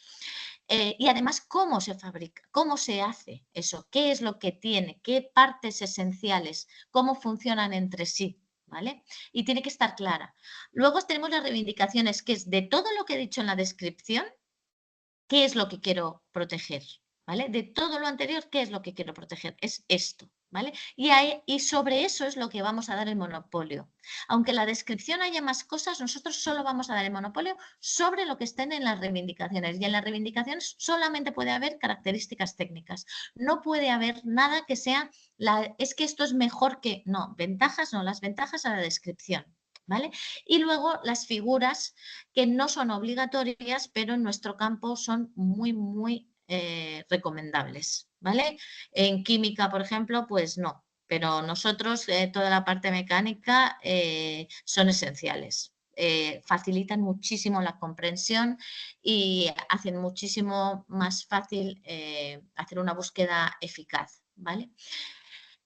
Y además, ¿cómo se fabrica? ¿Cómo se hace eso? ¿Qué es lo que tiene? ¿Qué partes esenciales? ¿Cómo funcionan entre sí? ¿Vale? Y tiene que estar clara. Luego tenemos las reivindicaciones, que es de todo lo que he dicho en la descripción, ¿qué es lo que quiero proteger? ¿Vale? De todo lo anterior, ¿qué es lo que quiero proteger? Es esto, ¿vale? Y sobre eso es lo que vamos a dar el monopolio. Aunque en la descripción haya más cosas, nosotros solo vamos a dar el monopolio sobre lo que estén en las reivindicaciones. Y en las reivindicaciones solamente puede haber características técnicas. No puede haber nada que sea, es que esto es mejor que... No, ventajas no, las ventajas a la descripción. ¿Vale? Y luego las figuras que no son obligatorias, pero en nuestro campo son muy recomendables, ¿vale? En química, por ejemplo, pues no, pero nosotros, toda la parte mecánica son esenciales. Facilitan muchísimo la comprensión y hacen muchísimo más fácil hacer una búsqueda eficaz, ¿vale?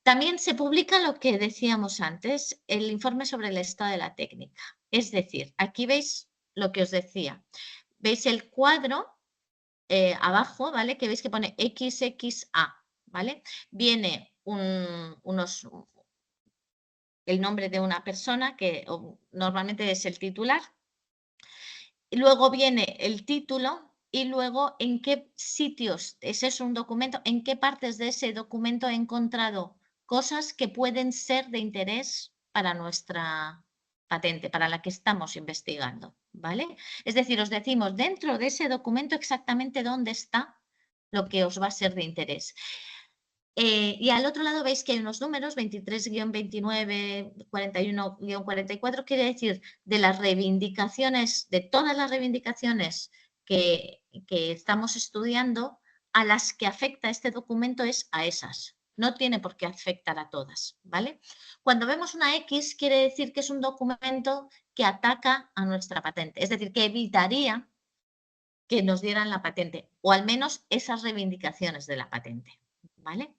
También se publica lo que decíamos antes, el informe sobre el estado de la técnica. Es decir, aquí veis lo que os decía. Veis el cuadro abajo, ¿vale? Que veis que pone XXA, ¿vale? Viene el nombre de una persona que normalmente es el titular. Y luego viene el título y luego en qué sitios, ese es un documento, en qué partes de ese documento he encontrado cosas que pueden ser de interés para nuestra patente, para la que estamos investigando, ¿vale? Es decir, os decimos dentro de ese documento exactamente dónde está lo que os va a ser de interés. Y al otro lado veis que hay unos números, 23-29, 41-44, quiere decir de las reivindicaciones, de todas las reivindicaciones que estamos estudiando, a las que afecta este documento es a esas. No tiene por qué afectar a todas, ¿vale? Cuando vemos una X, quiere decir que es un documento que ataca a nuestra patente, es decir, que evitaría que nos dieran la patente, o al menos esas reivindicaciones de la patente, ¿vale?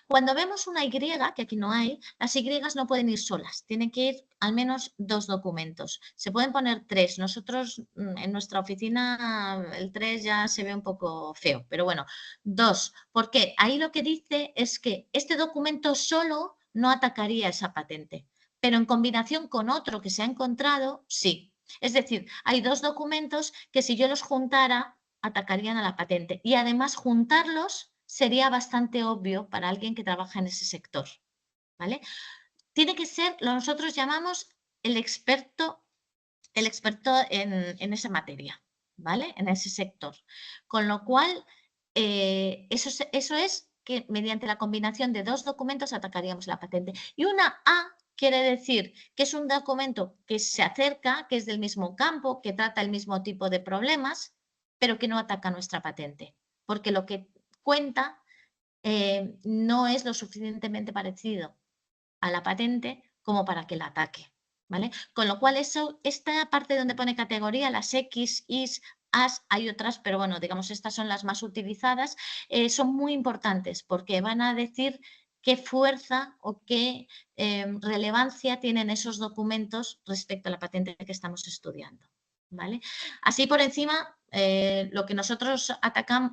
Cuando vemos una Y, que aquí no hay, las Y no pueden ir solas, tienen que ir al menos 2 documentos. Se pueden poner 3. Nosotros en nuestra oficina el 3 ya se ve un poco feo, pero bueno, 2. Porque ahí lo que dice es que este documento solo no atacaría esa patente, pero en combinación con otro que se ha encontrado, sí. Es decir, hay 2 documentos que si yo los juntara, atacarían a la patente. Y además juntarlos sería bastante obvio para alguien que trabaja en ese sector, ¿vale? Tiene que ser, lo nosotros llamamos el experto en esa materia, ¿vale? En ese sector. Con lo cual, eso es que mediante la combinación de 2 documentos atacaríamos la patente. Y una A quiere decir que es un documento que se acerca, que es del mismo campo, que trata el mismo tipo de problemas, pero que no ataca nuestra patente. Porque lo que cuenta no es lo suficientemente parecido a la patente como para que la ataque, ¿vale? Con lo cual, esta parte donde pone categoría, las X, Is, As, hay otras, pero bueno, digamos, estas son las más utilizadas, son muy importantes porque van a decir qué fuerza o qué relevancia tienen esos documentos respecto a la patente que estamos estudiando, ¿vale? Así por encima, lo que nosotros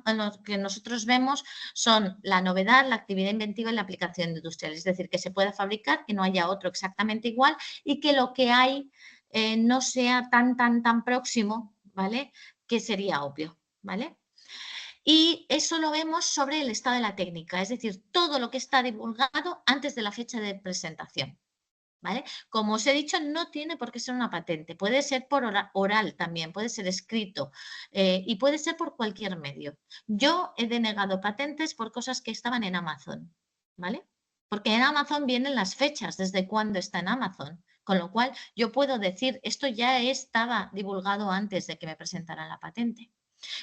lo que nosotros vemos son la novedad, la actividad inventiva y la aplicación industrial. Es decir, que se pueda fabricar, que no haya otro exactamente igual y que lo que hay no sea tan próximo, ¿vale? Que sería obvio, ¿vale? Y eso lo vemos sobre el estado de la técnica, es decir, todo lo que está divulgado antes de la fecha de presentación. ¿Vale? Como os he dicho, no tiene por qué ser una patente, puede ser por oral también, puede ser escrito y puede ser por cualquier medio. Yo he denegado patentes por cosas que estaban en Amazon, ¿vale? Porque en Amazon vienen las fechas, desde cuándo está en Amazon, con lo cual yo puedo decir, esto ya estaba divulgado antes de que me presentaran la patente.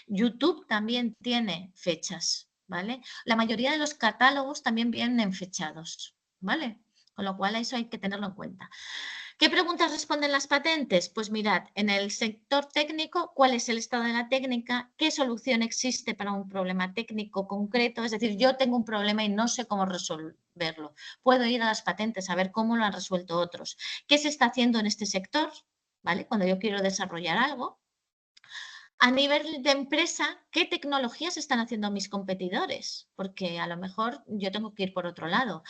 YouTube también tiene fechas, ¿vale? La mayoría de los catálogos también vienen fechados, ¿vale? Con lo cual eso hay que tenerlo en cuenta. ¿Qué preguntas responden las patentes? Pues mirad, en el sector técnico, ¿cuál es el estado de la técnica? ¿Qué solución existe para un problema técnico concreto? Es decir, yo tengo un problema y no sé cómo resolverlo. Puedo ir a las patentes a ver cómo lo han resuelto otros. ¿Qué se está haciendo en este sector? ¿Vale? Cuando yo quiero desarrollar algo. A nivel de empresa, ¿qué tecnologías están haciendo mis competidores? Porque a lo mejor yo tengo que ir por otro lado.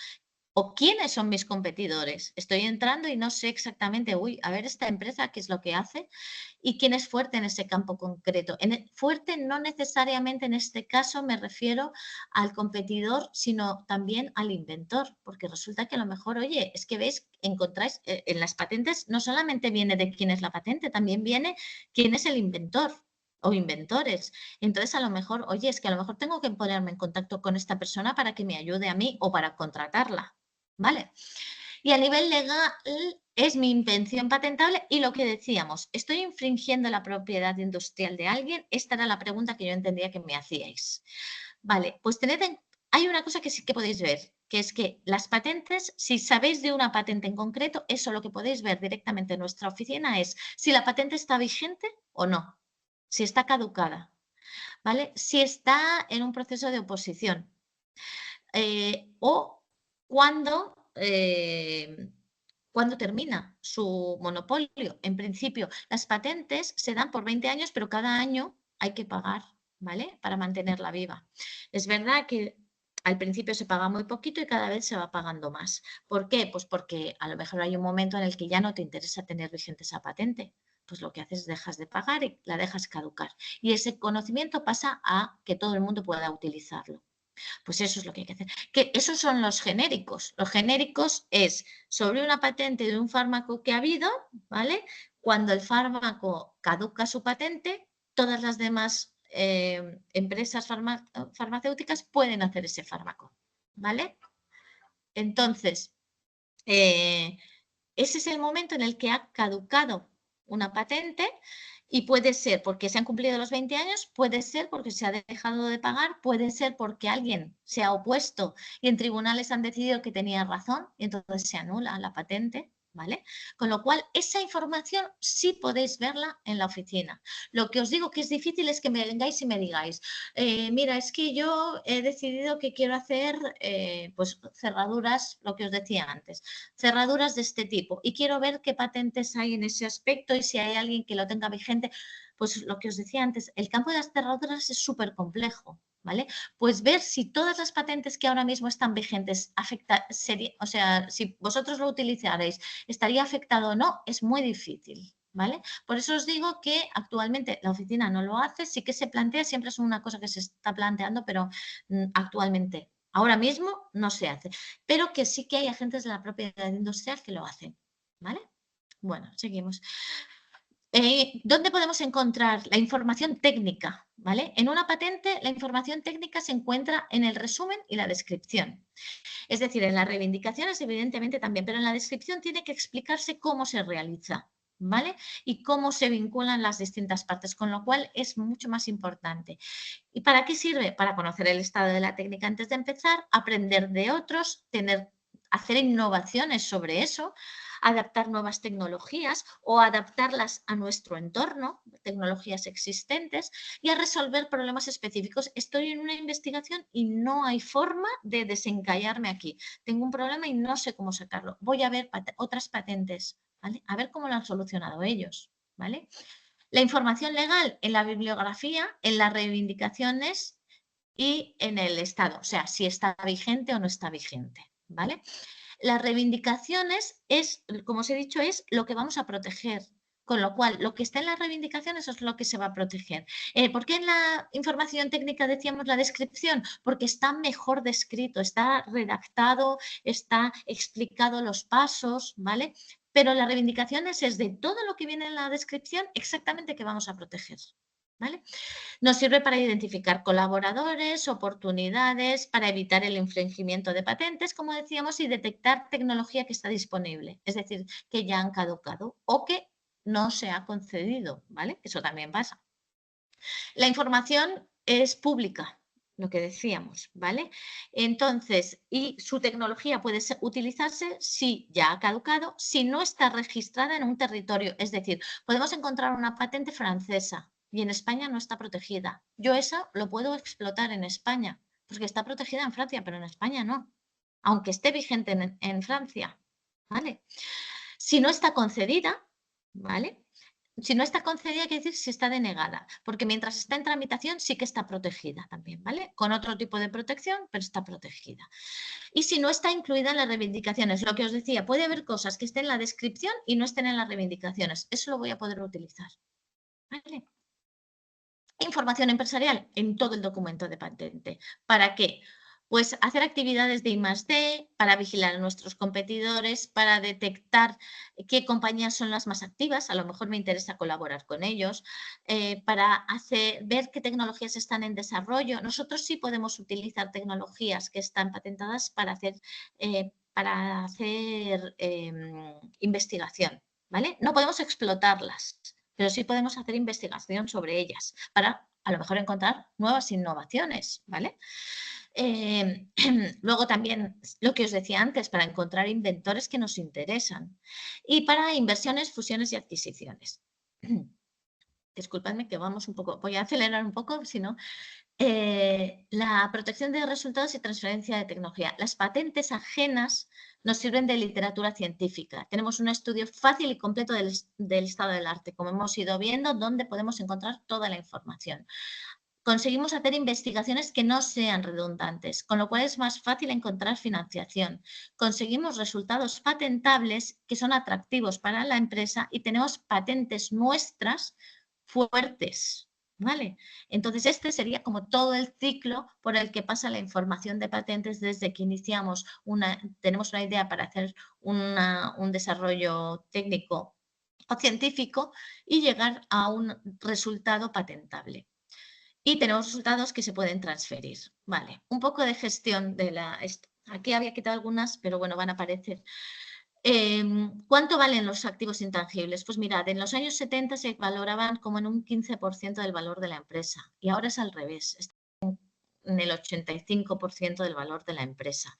¿O quiénes son mis competidores? Estoy entrando y no sé exactamente, a ver esta empresa qué es lo que hace y quién es fuerte en ese campo concreto. Fuerte no necesariamente en este caso me refiero al competidor, sino también al inventor, porque resulta que a lo mejor, oye, es que veis, encontráis en las patentes, no solamente viene de quién es la patente, también viene quién es el inventor o inventores. Entonces, a lo mejor, oye, es que a lo mejor tengo que ponerme en contacto con esta persona para que me ayude a mí o para contratarla. ¿Vale? Y a nivel legal es mi invención patentable y lo que decíamos, ¿estoy infringiendo la propiedad industrial de alguien? Esta era la pregunta que yo entendía que me hacíais. Vale, pues hay una cosa que sí que podéis ver, que es que las patentes, si sabéis de una patente en concreto, eso lo que podéis ver directamente en nuestra oficina es si la patente está vigente o no, si está caducada, ¿vale? Si está en un proceso de oposición o cuando termina su monopolio. En principio, las patentes se dan por 20 años, pero cada año hay que pagar, ¿vale? Para mantenerla viva. Es verdad que al principio se paga muy poquito y cada vez se va pagando más. ¿Por qué? Pues porque a lo mejor hay un momento en el que ya no te interesa tener vigente esa patente. Pues lo que haces es dejas de pagar y la dejas caducar. Y ese conocimiento pasa a que todo el mundo pueda utilizarlo. Pues eso es lo que hay que hacer. Que esos son los genéricos. Los genéricos es sobre una patente de un fármaco que ha habido, ¿vale? Cuando el fármaco caduca su patente, todas las demás empresas farmacéuticas pueden hacer ese fármaco, ¿vale? Entonces, ese es el momento en el que ha caducado una patente y puede ser porque se han cumplido los 20 años, puede ser porque se ha dejado de pagar, puede ser porque alguien se ha opuesto y en tribunales han decidido que tenía razón y entonces se anula la patente, ¿vale? Con lo cual, esa información sí podéis verla en la oficina. Lo que os digo que es difícil es que me vengáis y me digáis, mira, es que yo he decidido que quiero hacer pues cerraduras, lo que os decía antes, cerraduras de este tipo y quiero ver qué patentes hay en ese aspecto y si hay alguien que lo tenga vigente. Pues lo que os decía antes, el campo de las cerraduras es súper complejo, ¿vale? Pues ver si todas las patentes que ahora mismo están vigentes o sea, si vosotros lo utilizaréis, estaría afectado o no, es muy difícil, ¿vale? Por eso os digo que actualmente la oficina no lo hace, sí que se plantea, siempre es una cosa que se está planteando, pero actualmente, ahora mismo no se hace, pero que sí que hay agentes de la propiedad industrial que lo hacen, ¿vale? Bueno, seguimos. ¿Dónde podemos encontrar la información técnica? ¿Vale? En una patente, la información técnica se encuentra en el resumen y la descripción. Es decir, en las reivindicaciones, evidentemente también, pero en la descripción tiene que explicarse cómo se realiza, ¿vale? Y cómo se vinculan las distintas partes, con lo cual es mucho más importante. ¿Y para qué sirve? Para conocer el estado de la técnica antes de empezar, aprender de otros, hacer innovaciones sobre eso, adaptar nuevas tecnologías o adaptarlas a nuestro entorno, tecnologías existentes, y a resolver problemas específicos. Estoy en una investigación y no hay forma de desencallarme aquí. Tengo un problema y no sé cómo sacarlo. Voy a ver otras patentes, ¿vale? A ver cómo lo han solucionado ellos, ¿vale? La información legal en la bibliografía, en las reivindicaciones y en el estado, o sea, si está vigente o no está vigente, ¿vale? Las reivindicaciones es, como os he dicho, es lo que vamos a proteger. Con lo cual, lo que está en las reivindicaciones es lo que se va a proteger. ¿Por qué en la información técnica decíamos la descripción? Porque está mejor descrito, está redactado, está explicado los pasos, ¿vale? Pero las reivindicaciones es de todo lo que viene en la descripción exactamente que vamos a proteger, ¿vale? Nos sirve para identificar colaboradores, oportunidades, para evitar el infringimiento de patentes, como decíamos, y detectar tecnología que está disponible, es decir, que ya han caducado o que no se ha concedido, ¿vale? Eso también pasa. La información es pública, lo que decíamos, ¿vale? Entonces, y su tecnología puede utilizarse si ya ha caducado, si no está registrada en un territorio, es decir, podemos encontrar una patente francesa y en España no está protegida. Yo eso lo puedo explotar en España, porque está protegida en Francia, pero en España no, aunque esté vigente en Francia, ¿vale? Si no está concedida, ¿vale? Si no está concedida, quiere decir si está denegada, porque mientras está en tramitación sí que está protegida también, ¿vale? Con otro tipo de protección, pero está protegida. Y si no está incluida en las reivindicaciones, lo que os decía, puede haber cosas que estén en la descripción y no estén en las reivindicaciones. Eso lo voy a poder utilizar, ¿vale? Información empresarial en todo el documento de patente. ¿Para qué? Pues hacer actividades de I+D, para vigilar a nuestros competidores, para detectar qué compañías son las más activas, a lo mejor me interesa colaborar con ellos, para ver qué tecnologías están en desarrollo. Nosotros sí podemos utilizar tecnologías que están patentadas para hacer investigación, ¿vale? No podemos explotarlas, pero sí podemos hacer investigación sobre ellas para a lo mejor encontrar nuevas innovaciones, ¿vale? Luego también lo que os decía antes, para encontrar inventores que nos interesan y para inversiones, fusiones y adquisiciones. Disculpadme que vamos un poco, voy a acelerar un poco, si no. La protección de resultados y transferencia de tecnología. Las patentes ajenas nos sirven de literatura científica. Tenemos un estudio fácil y completo del estado del arte, como hemos ido viendo, donde podemos encontrar toda la información. Conseguimos hacer investigaciones que no sean redundantes, con lo cual es más fácil encontrar financiación. Conseguimos resultados patentables que son atractivos para la empresa y tenemos patentes nuestras fuertes, ¿vale? Entonces, este sería como todo el ciclo por el que pasa la información de patentes desde que iniciamos tenemos una idea para hacer un desarrollo técnico o científico y llegar a un resultado patentable. Y tenemos resultados que se pueden transferir. Vale, un poco de gestión de aquí había quitado algunas, pero bueno, van a aparecer. ¿Cuánto valen los activos intangibles? Pues mirad, en los años 70 se valoraban como en un 15% del valor de la empresa y ahora es al revés, está en el 85% del valor de la empresa.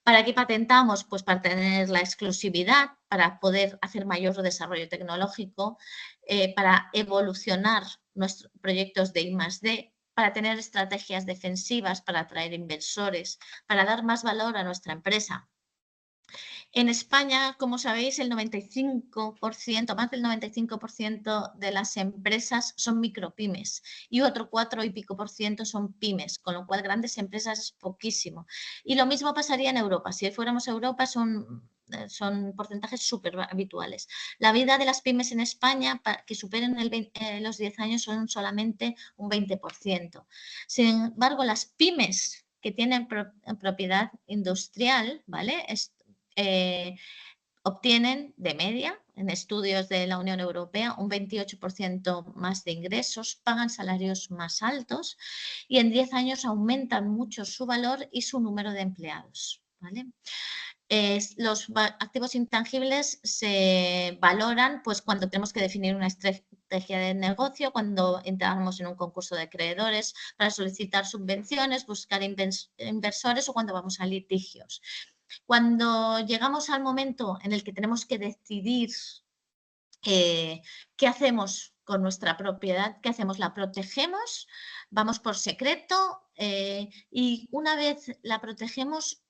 ¿Para qué patentamos? Pues para tener la exclusividad, para poder hacer mayor desarrollo tecnológico, para evolucionar nuestros proyectos de I+D, para tener estrategias defensivas, para atraer inversores, para dar más valor a nuestra empresa. En España, como sabéis, el 95%, más del 95% de las empresas son micropymes y otro 4 y pico por ciento son pymes, con lo cual grandes empresas es poquísimo. Y lo mismo pasaría en Europa. Si fuéramos a Europa son porcentajes súper habituales. La vida de las pymes en España, que superen los 10 años, son solamente un 20%. Sin embargo, las pymes que tienen propiedad industrial, ¿vale? Obtienen de media, en estudios de la Unión Europea, un 28% más de ingresos, pagan salarios más altos y en 10 años aumentan mucho su valor y su número de empleados, ¿vale? Los activos intangibles se valoran pues, cuando tenemos que definir una estrategia de negocio, cuando entramos en un concurso de acreedores para solicitar subvenciones, buscar inversores o cuando vamos a litigios. Cuando llegamos al momento en el que tenemos que decidir qué hacemos con nuestra propiedad, qué hacemos, la protegemos, vamos por secreto y una vez la protegemos,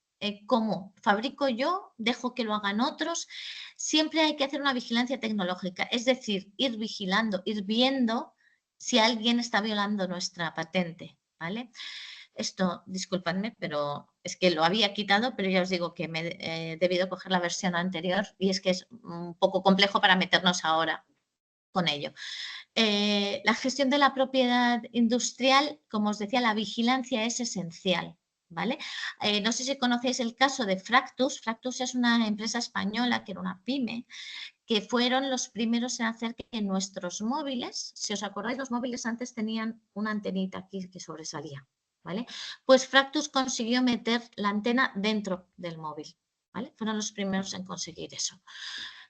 ¿cómo? ¿Fabrico yo? ¿Dejo que lo hagan otros? Siempre hay que hacer una vigilancia tecnológica, es decir, ir vigilando, ir viendo si alguien está violando nuestra patente, ¿vale? Esto, disculpadme, pero es que lo había quitado, pero ya os digo que me he debido coger la versión anterior y es que es un poco complejo para meternos ahora con ello. La gestión de la propiedad industrial, como os decía, la vigilancia es esencial, ¿vale? No sé si conocéis el caso de Fractus. Fractus es una empresa española que era una pyme, que fueron los primeros en hacer que nuestros móviles, si os acordáis, los móviles antes tenían una antenita aquí que sobresalía, ¿vale? Pues Fractus consiguió meter la antena dentro del móvil, ¿vale? Fueron los primeros en conseguir eso.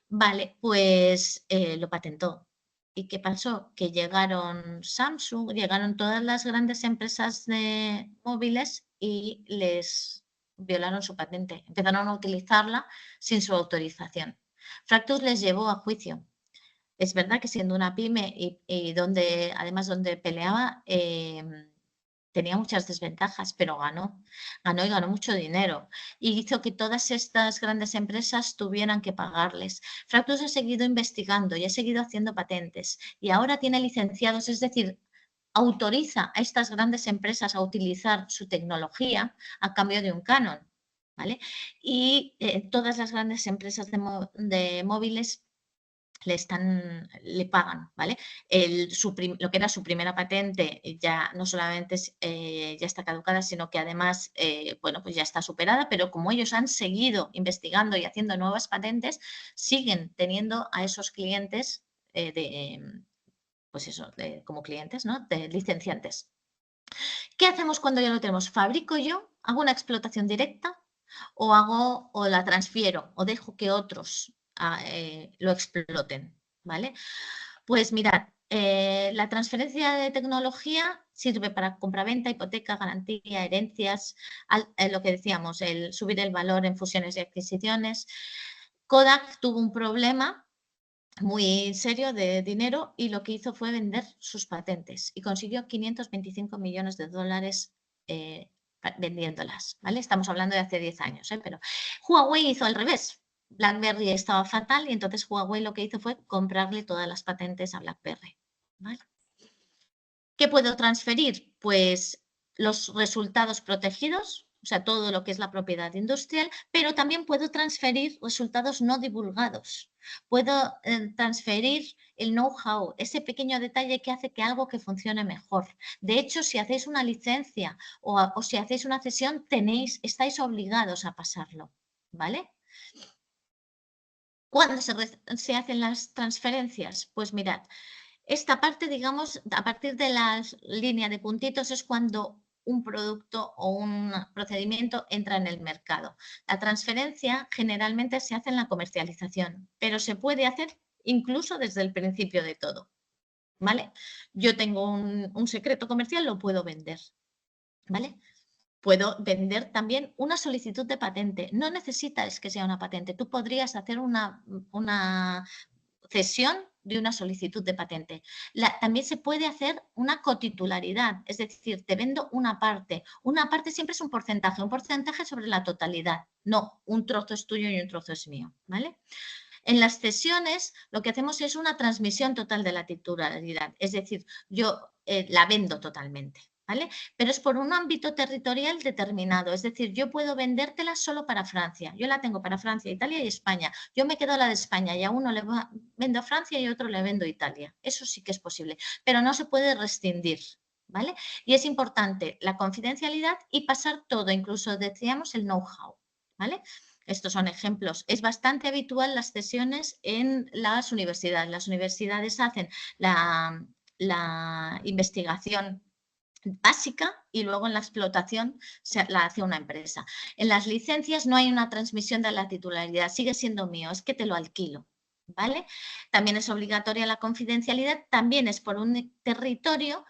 Vale, pues lo patentó. ¿Y qué pasó? Que llegaron Samsung, llegaron todas las grandes empresas de móviles y les violaron su patente. Empezaron a utilizarla sin su autorización. Fractus les llevó a juicio. Es verdad que siendo una pyme y donde, además donde peleaba, tenía muchas desventajas, pero ganó y ganó mucho dinero y hizo que todas estas grandes empresas tuvieran que pagarles. Fractus ha seguido investigando y ha seguido haciendo patentes y ahora tiene licenciados, es decir, autoriza a estas grandes empresas a utilizar su tecnología a cambio de un canon, ¿vale? Y todas las grandes empresas de móviles le pagan, ¿vale? Lo que era su primera patente ya no solamente ya está caducada, sino que además, bueno, pues ya está superada, pero como ellos han seguido investigando y haciendo nuevas patentes, siguen teniendo a esos clientes pues eso, como clientes, ¿no? De licenciantes. ¿Qué hacemos cuando ya lo tenemos? ¿Fabrico yo? ¿Hago una explotación directa? ¿O la transfiero? ¿O dejo que otros lo exploten? ¿Vale? Pues mirad, la transferencia de tecnología sirve para compraventa, hipoteca, garantía, herencias, lo que decíamos, el subir el valor en fusiones y adquisiciones. Kodak tuvo un problema muy serio de dinero y lo que hizo fue vender sus patentes y consiguió 525 millones de dólares vendiéndolas, ¿vale? Estamos hablando de hace 10 años, pero Huawei hizo al revés. BlackBerry estaba fatal y entonces Huawei lo que hizo fue comprarle todas las patentes a BlackBerry, ¿vale? ¿Qué puedo transferir? Pues los resultados protegidos, o sea, todo lo que es la propiedad industrial, pero también puedo transferir resultados no divulgados. Puedo transferir el know-how, ese pequeño detalle que hace que algo que funcione mejor. De hecho, si hacéis una licencia o si hacéis una cesión, estáis obligados a pasarlo, ¿vale? ¿Cuándo se hacen las transferencias? Pues mirad, esta parte, digamos, a partir de la línea de puntitos es cuando un producto o un procedimiento entra en el mercado. La transferencia generalmente se hace en la comercialización, pero se puede hacer incluso desde el principio de todo, ¿vale? Yo tengo un secreto comercial, lo puedo vender, ¿vale? Puedo vender también una solicitud de patente. No necesitas que sea una patente. Tú podrías hacer una cesión de una solicitud de patente. También se puede hacer una cotitularidad, es decir, te vendo una parte. Una parte siempre es un porcentaje sobre la totalidad. No, un trozo es tuyo y un trozo es mío, ¿vale? En las cesiones lo que hacemos es una transmisión total de la titularidad, es decir, yo la vendo totalmente. ¿Vale? Pero es por un ámbito territorial determinado, es decir, yo puedo vendértela solo para Francia, yo la tengo para Francia, Italia y España, yo me quedo la de España y a uno le vendo a Francia y a otro le vendo a Italia, eso sí que es posible, pero no se puede rescindir, ¿vale? Y es importante la confidencialidad y pasar todo, incluso decíamos el know-how, ¿vale? Estos son ejemplos. Es bastante habitual las cesiones en las universidades. Las universidades hacen la investigación básica y luego en la explotación la hace una empresa. En las licencias no hay una transmisión de la titularidad, sigue siendo mío, es que te lo alquilo, ¿vale? También es obligatoria la confidencialidad, también es por un territorio,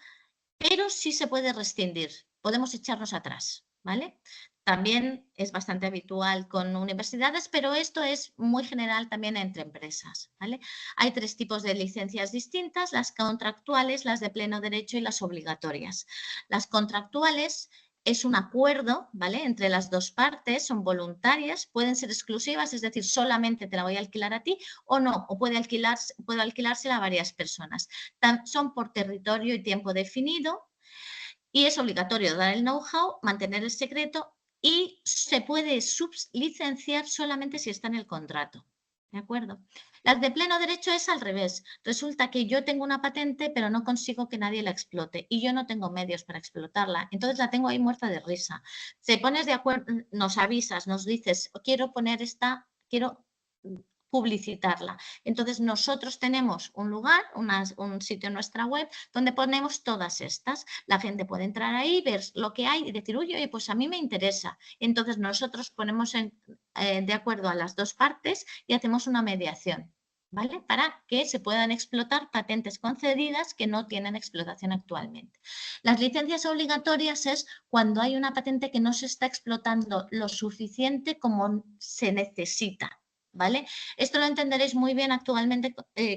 pero sí se puede rescindir, podemos echarnos atrás, ¿vale? También es bastante habitual con universidades, pero esto es muy general también entre empresas, ¿vale? Hay 3 tipos de licencias distintas, las contractuales, las de pleno derecho y las obligatorias. Las contractuales es un acuerdo, ¿vale? Entre las 2 partes, son voluntarias, pueden ser exclusivas, es decir, solamente te la voy a alquilar a ti o no, o puedo alquilársela a varias personas. Son por territorio y tiempo definido y es obligatorio dar el know-how, mantener el secreto y se puede sublicenciar solamente si está en el contrato. ¿De acuerdo? Las de pleno derecho es al revés. Resulta que yo tengo una patente, pero no consigo que nadie la explote y yo no tengo medios para explotarla. Entonces la tengo ahí muerta de risa. Se pones de acuerdo, nos avisas, nos dices, quiero poner quiero publicitarla. Entonces nosotros tenemos un lugar, un sitio en nuestra web donde ponemos todas estas. La gente puede entrar ahí, ver lo que hay y decir, oye, pues a mí me interesa. Entonces nosotros ponemos de acuerdo a las 2 partes y hacemos una mediación, ¿vale? Para que se puedan explotar patentes concedidas que no tienen explotación actualmente. Las licencias obligatorias es cuando hay una patente que no se está explotando lo suficiente como se necesita, ¿vale? Esto lo entenderéis muy bien actualmente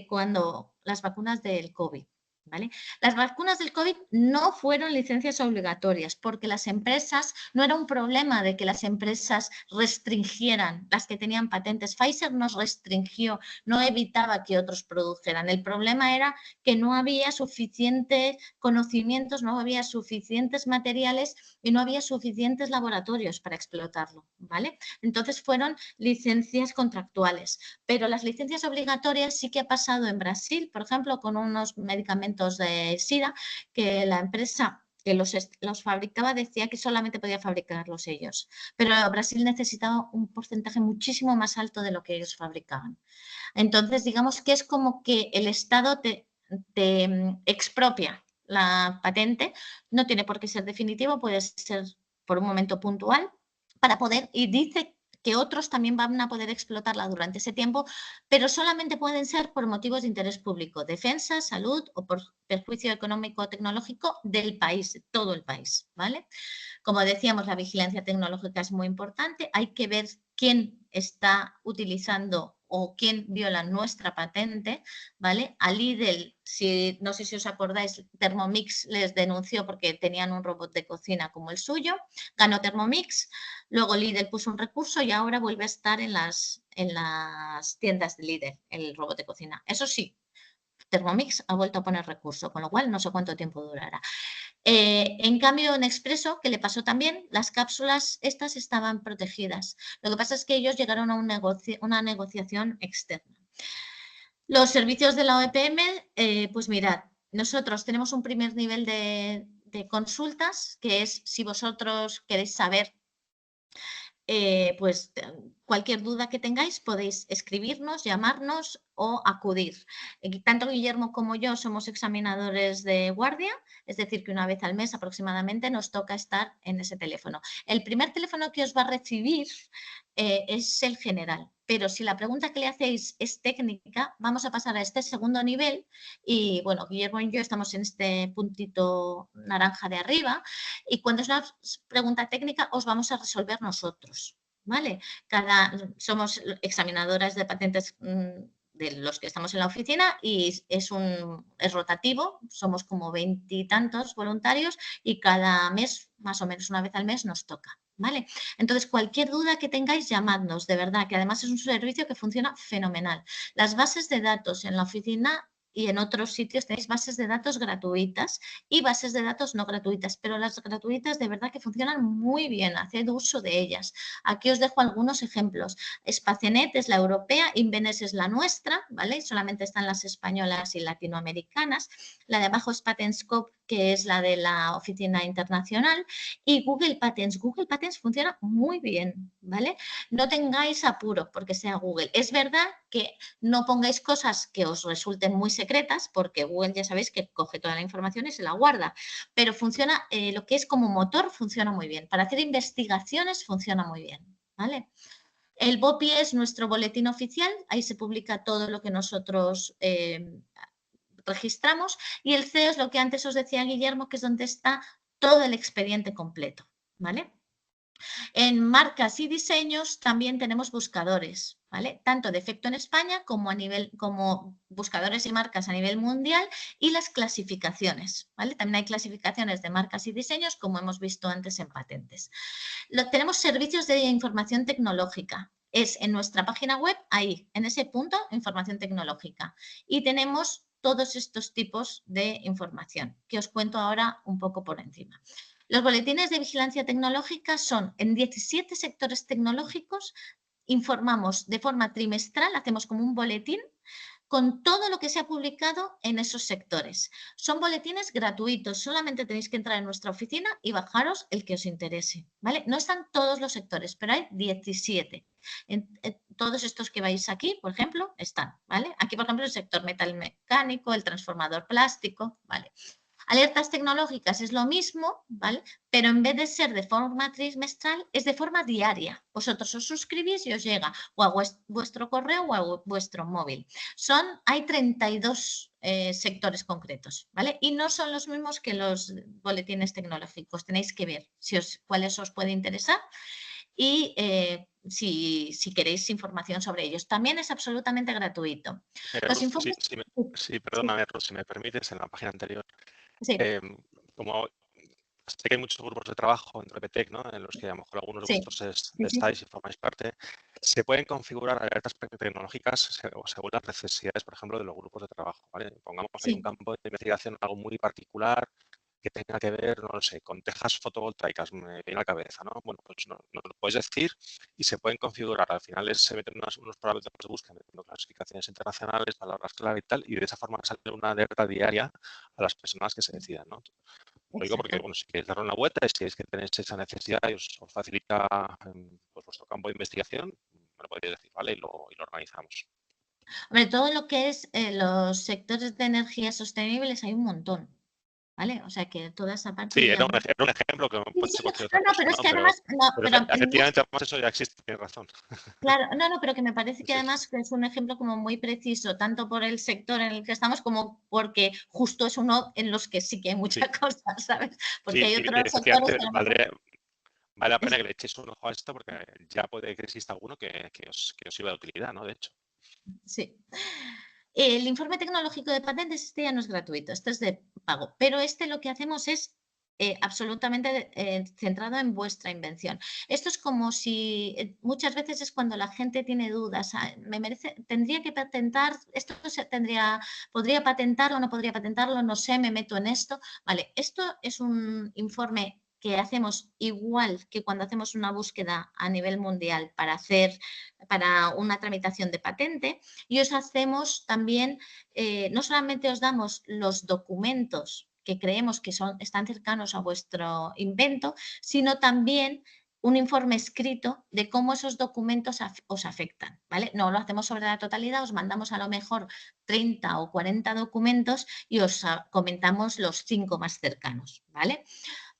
cuando las vacunas del COVID, ¿vale? Las vacunas del COVID no fueron licencias obligatorias porque las empresas, no era un problema de que las empresas restringieran las que tenían patentes. Pfizer nos restringió, no evitaba que otros produjeran. El problema era que no había suficientes conocimientos, no había suficientes materiales y no había suficientes laboratorios para explotarlo, ¿vale? Entonces fueron licencias contractuales, pero las licencias obligatorias sí que ha pasado en Brasil, por ejemplo, con unos medicamentos de SIDA, que la empresa que los fabricaba decía que solamente podía fabricarlos ellos, pero Brasil necesitaba un porcentaje muchísimo más alto de lo que ellos fabricaban. Entonces, digamos que es como que el Estado te expropia la patente, no tiene por qué ser definitivo, puede ser por un momento puntual, para poder, y dice que otros también van a poder explotarla durante ese tiempo, pero solamente pueden ser por motivos de interés público, defensa, salud o por perjuicio económico o tecnológico del país, de todo el país, ¿vale? Como decíamos, la vigilancia tecnológica es muy importante, hay que ver quién está utilizando o quién viola nuestra patente, ¿vale? A Lidl, no sé si os acordáis, Thermomix les denunció porque tenían un robot de cocina como el suyo, ganó Thermomix, luego Lidl puso un recurso y ahora vuelve a estar en las tiendas de Lidl, el robot de cocina. Eso sí, Thermomix ha vuelto a poner recurso, con lo cual no sé cuánto tiempo durará. En cambio, en Expreso, que le pasó también, las cápsulas estas estaban protegidas. Lo que pasa es que ellos llegaron a una negociación externa. Los servicios de la OEPM, pues mirad, nosotros tenemos un primer nivel de consultas, que es si vosotros queréis saber pues cualquier duda que tengáis podéis escribirnos, llamarnos o acudir. Tanto Guillermo como yo somos examinadores de guardia, es decir, que una vez al mes aproximadamente nos toca estar en ese teléfono. El primer teléfono que os va a recibir es el general, pero si la pregunta que le hacéis es técnica, vamos a pasar a este segundo nivel y, bueno, Guillermo y yo estamos en este puntito naranja de arriba y cuando es una pregunta técnica os vamos a resolver nosotros, ¿vale? Somos examinadoras de patentes de los que estamos en la oficina y es rotativo, somos como 20 y tantos voluntarios y cada mes, más o menos una vez al mes, nos toca, ¿vale? Entonces, cualquier duda que tengáis, llamadnos, de verdad, que además es un servicio que funciona fenomenal. Las bases de datos en la oficina y en otros sitios tenéis bases de datos gratuitas y bases de datos no gratuitas, pero las gratuitas de verdad que funcionan muy bien, haced uso de ellas. Aquí os dejo algunos ejemplos. Spacenet es la europea, Invenes es la nuestra, ¿vale? Solamente están las españolas y latinoamericanas. La de abajo es Patentscope, que es la de la oficina internacional, y Google Patents. Google Patents funciona muy bien, ¿vale? No tengáis apuro porque sea Google. Es verdad que no pongáis cosas que os resulten muy secretas, porque Google ya sabéis que coge toda la información y se la guarda, pero funciona, lo que es como motor funciona muy bien. Para hacer investigaciones funciona muy bien, ¿vale? El BOPI es nuestro boletín oficial, ahí se publica todo lo que nosotros registramos y el CEO es lo que antes os decía Guillermo, que es donde está todo el expediente completo, ¿vale? En marcas y diseños también tenemos buscadores, ¿vale? Tanto de efecto en España como buscadores y marcas a nivel mundial y las clasificaciones, ¿vale? También hay clasificaciones de marcas y diseños, como hemos visto antes en patentes. Tenemos servicios de información tecnológica. Es en nuestra página web, ahí, en ese punto, información tecnológica. Y tenemos todos estos tipos de información, que os cuento ahora un poco por encima. Los boletines de vigilancia tecnológica son en 17 sectores tecnológicos, informamos de forma trimestral, hacemos como un boletín con todo lo que se ha publicado en esos sectores. Son boletines gratuitos, solamente tenéis que entrar en nuestra oficina y bajaros el que os interese, ¿vale? No están todos los sectores, pero hay 17. Todos estos que vais aquí, por ejemplo, están, ¿vale? Aquí, por ejemplo, el sector metal mecánico, el transformador plástico, ¿vale? Alertas tecnológicas es lo mismo, ¿vale? Pero en vez de ser de forma trimestral, es de forma diaria. Vosotros os suscribís y os llega o a vuestro correo o a vuestro móvil. Hay 32 sectores concretos, ¿vale? Y no son los mismos que los boletines tecnológicos. Tenéis que ver cuáles os puede interesar. y si queréis información sobre ellos. También es absolutamente gratuito. Los Ruth, informes... sí, perdóname, Ruth, si me permites, en la página anterior, Sí, como sé que hay muchos grupos de trabajo dentro de PTEC, ¿no? En los que a lo mejor algunos de sí, vosotros sí, sí. estáis y formáis parte, se pueden configurar alertas tecnológicas según las necesidades, por ejemplo, de los grupos de trabajo, ¿vale? Pongamos ahí un Sí. campo de investigación, algo muy particular, que tenga que ver, no lo sé, con tejas fotovoltaicas, me viene a la cabeza, ¿no? Bueno, pues nos lo puedes decir y se pueden configurar. Al final se meten unos parámetros de búsqueda, metiendo clasificaciones internacionales, palabras clave y tal, y de esa forma sale una alerta diaria a las personas que se decidan, ¿no? Lo digo porque, Exacto. bueno, si queréis darle una vuelta y si es que tenéis esa necesidad y os facilita pues, vuestro campo de investigación, me lo podéis decir, ¿vale? Y lo organizamos. Hombre, todo lo que es los sectores de energías sostenibles hay un montón, ¿vale? O sea que toda esa parte, Sí, era digamos... un ejemplo que Sí, puede sí, ser cualquier no, otra no, cosa, pero es ¿no? que además, no, pero Efectivamente, además eso ya existe, tienes razón. claro, no, pero que me parece que Sí. además es un ejemplo como muy preciso, tanto por el sector en el que estamos como porque justo es uno en los que sí que hay mucha Sí, cosa, ¿sabes? Porque sí, hay y otros sectores efectivamente que a lo mejor... vale la pena que le echéis un ojo a esto porque ya puede que exista alguno que os sirva de utilidad, ¿no? De hecho. Sí. El informe tecnológico de patentes, este ya no es gratuito, este es de pago, pero este lo que hacemos es absolutamente centrado en vuestra invención. Esto es como si muchas veces es cuando la gente tiene dudas, tendría que patentar, esto podría patentarlo o no podría patentarlo, no sé, me meto en esto. Vale, esto es un informe que hacemos igual que cuando hacemos una búsqueda a nivel mundial para una tramitación de patente, y os hacemos también, no solamente os damos los documentos que creemos que están cercanos a vuestro invento, sino también un informe escrito de cómo esos documentos os afectan, ¿vale? No lo hacemos sobre la totalidad, os mandamos a lo mejor 30 o 40 documentos y os comentamos los 5 más cercanos, ¿vale?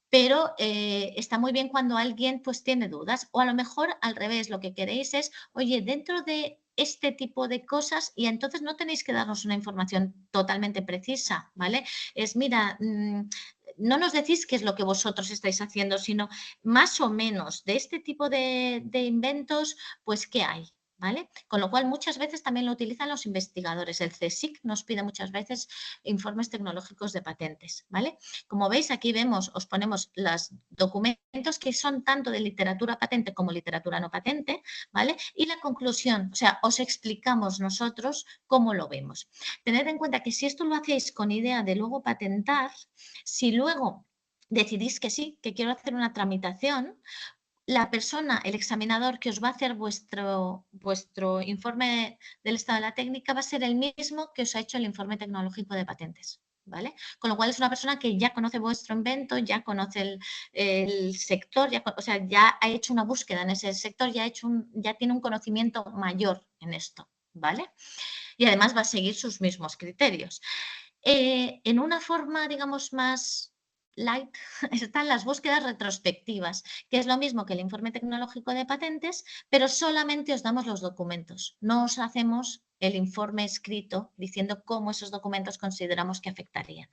Pero está muy bien cuando alguien pues tiene dudas, o a lo mejor al revés, lo que queréis es, oye, dentro de este tipo de cosas, y entonces no tenéis que darnos una información totalmente precisa, ¿vale? Es, mira, no nos decís qué es lo que vosotros estáis haciendo, sino más o menos de este tipo de inventos, pues qué hay, ¿vale? Con lo cual muchas veces también lo utilizan los investigadores. El CSIC nos pide muchas veces informes tecnológicos de patentes, ¿vale? Como veis, aquí vemos, os ponemos los documentos que son tanto de literatura patente como literatura no patente, ¿vale? Y la conclusión, o sea, os explicamos nosotros cómo lo vemos. Tened en cuenta que si esto lo hacéis con idea de luego patentar, si luego decidís que sí, que quiero hacer una tramitación, la persona, el examinador que os va a hacer vuestro informe del estado de la técnica va a ser el mismo que os ha hecho el informe tecnológico de patentes. ¿Vale? Con lo cual es una persona que ya conoce vuestro invento, ya conoce el sector, o sea, ya ha hecho una búsqueda en ese sector, ya tiene un conocimiento mayor en esto, ¿vale? Y además va a seguir sus mismos criterios. En una forma, digamos, más light, están las búsquedas retrospectivas, que es lo mismo que el informe tecnológico de patentes, pero solamente os damos los documentos. No os hacemos el informe escrito diciendo cómo esos documentos consideramos que afectarían.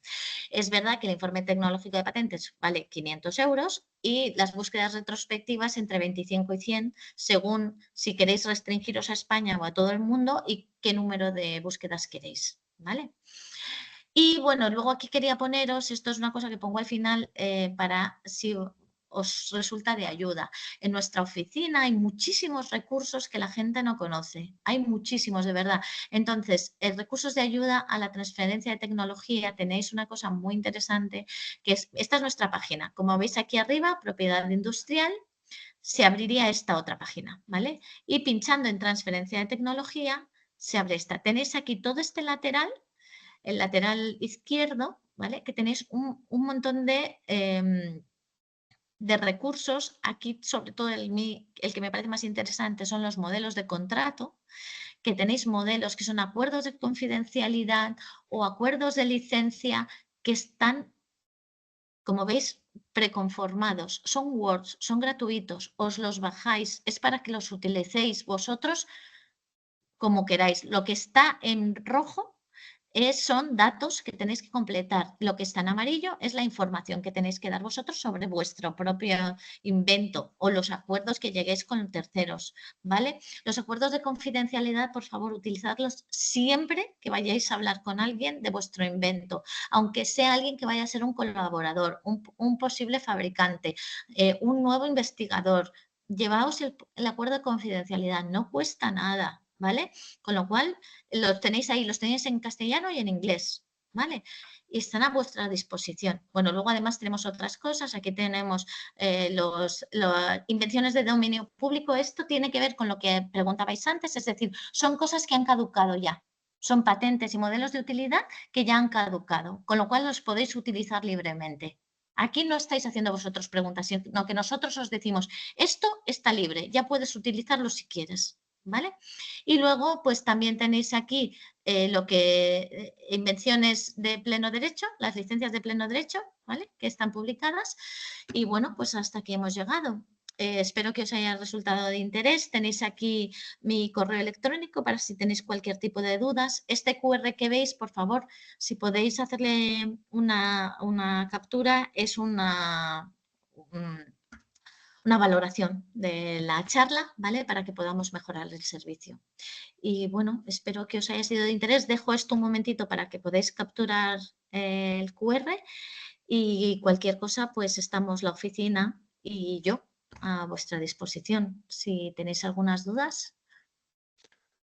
Es verdad que el informe tecnológico de patentes vale 500 euros y las búsquedas retrospectivas entre 25 y 100, según si queréis restringiros a España o a todo el mundo y qué número de búsquedas queréis, ¿vale? Y bueno, luego aquí quería poneros, esto es una cosa que pongo al final para si os resulta de ayuda. En nuestra oficina hay muchísimos recursos que la gente no conoce, hay muchísimos de verdad. Entonces, en recursos de ayuda a la transferencia de tecnología tenéis una cosa muy interesante, que es, esta es nuestra página. Como veis aquí arriba, propiedad industrial, se abriría esta otra página, ¿vale? Y pinchando en transferencia de tecnología, se abre esta. Tenéis aquí todo este lateral, el lateral izquierdo, ¿vale? Que tenéis un montón de recursos. Aquí, sobre todo, el que me parece más interesante son los modelos de contrato, que tenéis modelos que son acuerdos de confidencialidad o acuerdos de licencia que están, como veis, preconformados. Son Words, son gratuitos, os los bajáis, es para que los utilicéis vosotros como queráis. Lo que está en rojo son datos que tenéis que completar. Lo que está en amarillo es la información que tenéis que dar vosotros sobre vuestro propio invento o los acuerdos que lleguéis con terceros, ¿vale? Los acuerdos de confidencialidad, por favor, utilizadlos siempre que vayáis a hablar con alguien de vuestro invento, aunque sea alguien que vaya a ser un colaborador, un posible fabricante, un nuevo investigador. Llevaos el acuerdo de confidencialidad, no cuesta nada, ¿vale? Con lo cual, los tenéis ahí, los tenéis en castellano y en inglés, ¿vale? Y están a vuestra disposición. Bueno, luego además tenemos otras cosas. Aquí tenemos las invenciones de dominio público. Esto tiene que ver con lo que preguntabais antes, es decir, son cosas que han caducado ya. Son patentes y modelos de utilidad que ya han caducado, con lo cual los podéis utilizar libremente. Aquí no estáis haciendo vosotros preguntas, sino que nosotros os decimos, esto está libre, ya puedes utilizarlo si quieres, ¿vale? Y luego, pues también tenéis aquí invenciones de pleno derecho, las licencias de pleno derecho, ¿vale? Que están publicadas. Y bueno, pues hasta aquí hemos llegado. Espero que os haya resultado de interés. Tenéis aquí mi correo electrónico para si tenéis cualquier tipo de dudas. Este QR que veis, por favor, si podéis hacerle una captura, es una valoración de la charla, ¿vale? Para que podamos mejorar el servicio. Y bueno, espero que os haya sido de interés. Dejo esto un momentito para que podáis capturar el QR y cualquier cosa, pues estamos la oficina y yo a vuestra disposición. Si tenéis algunas dudas,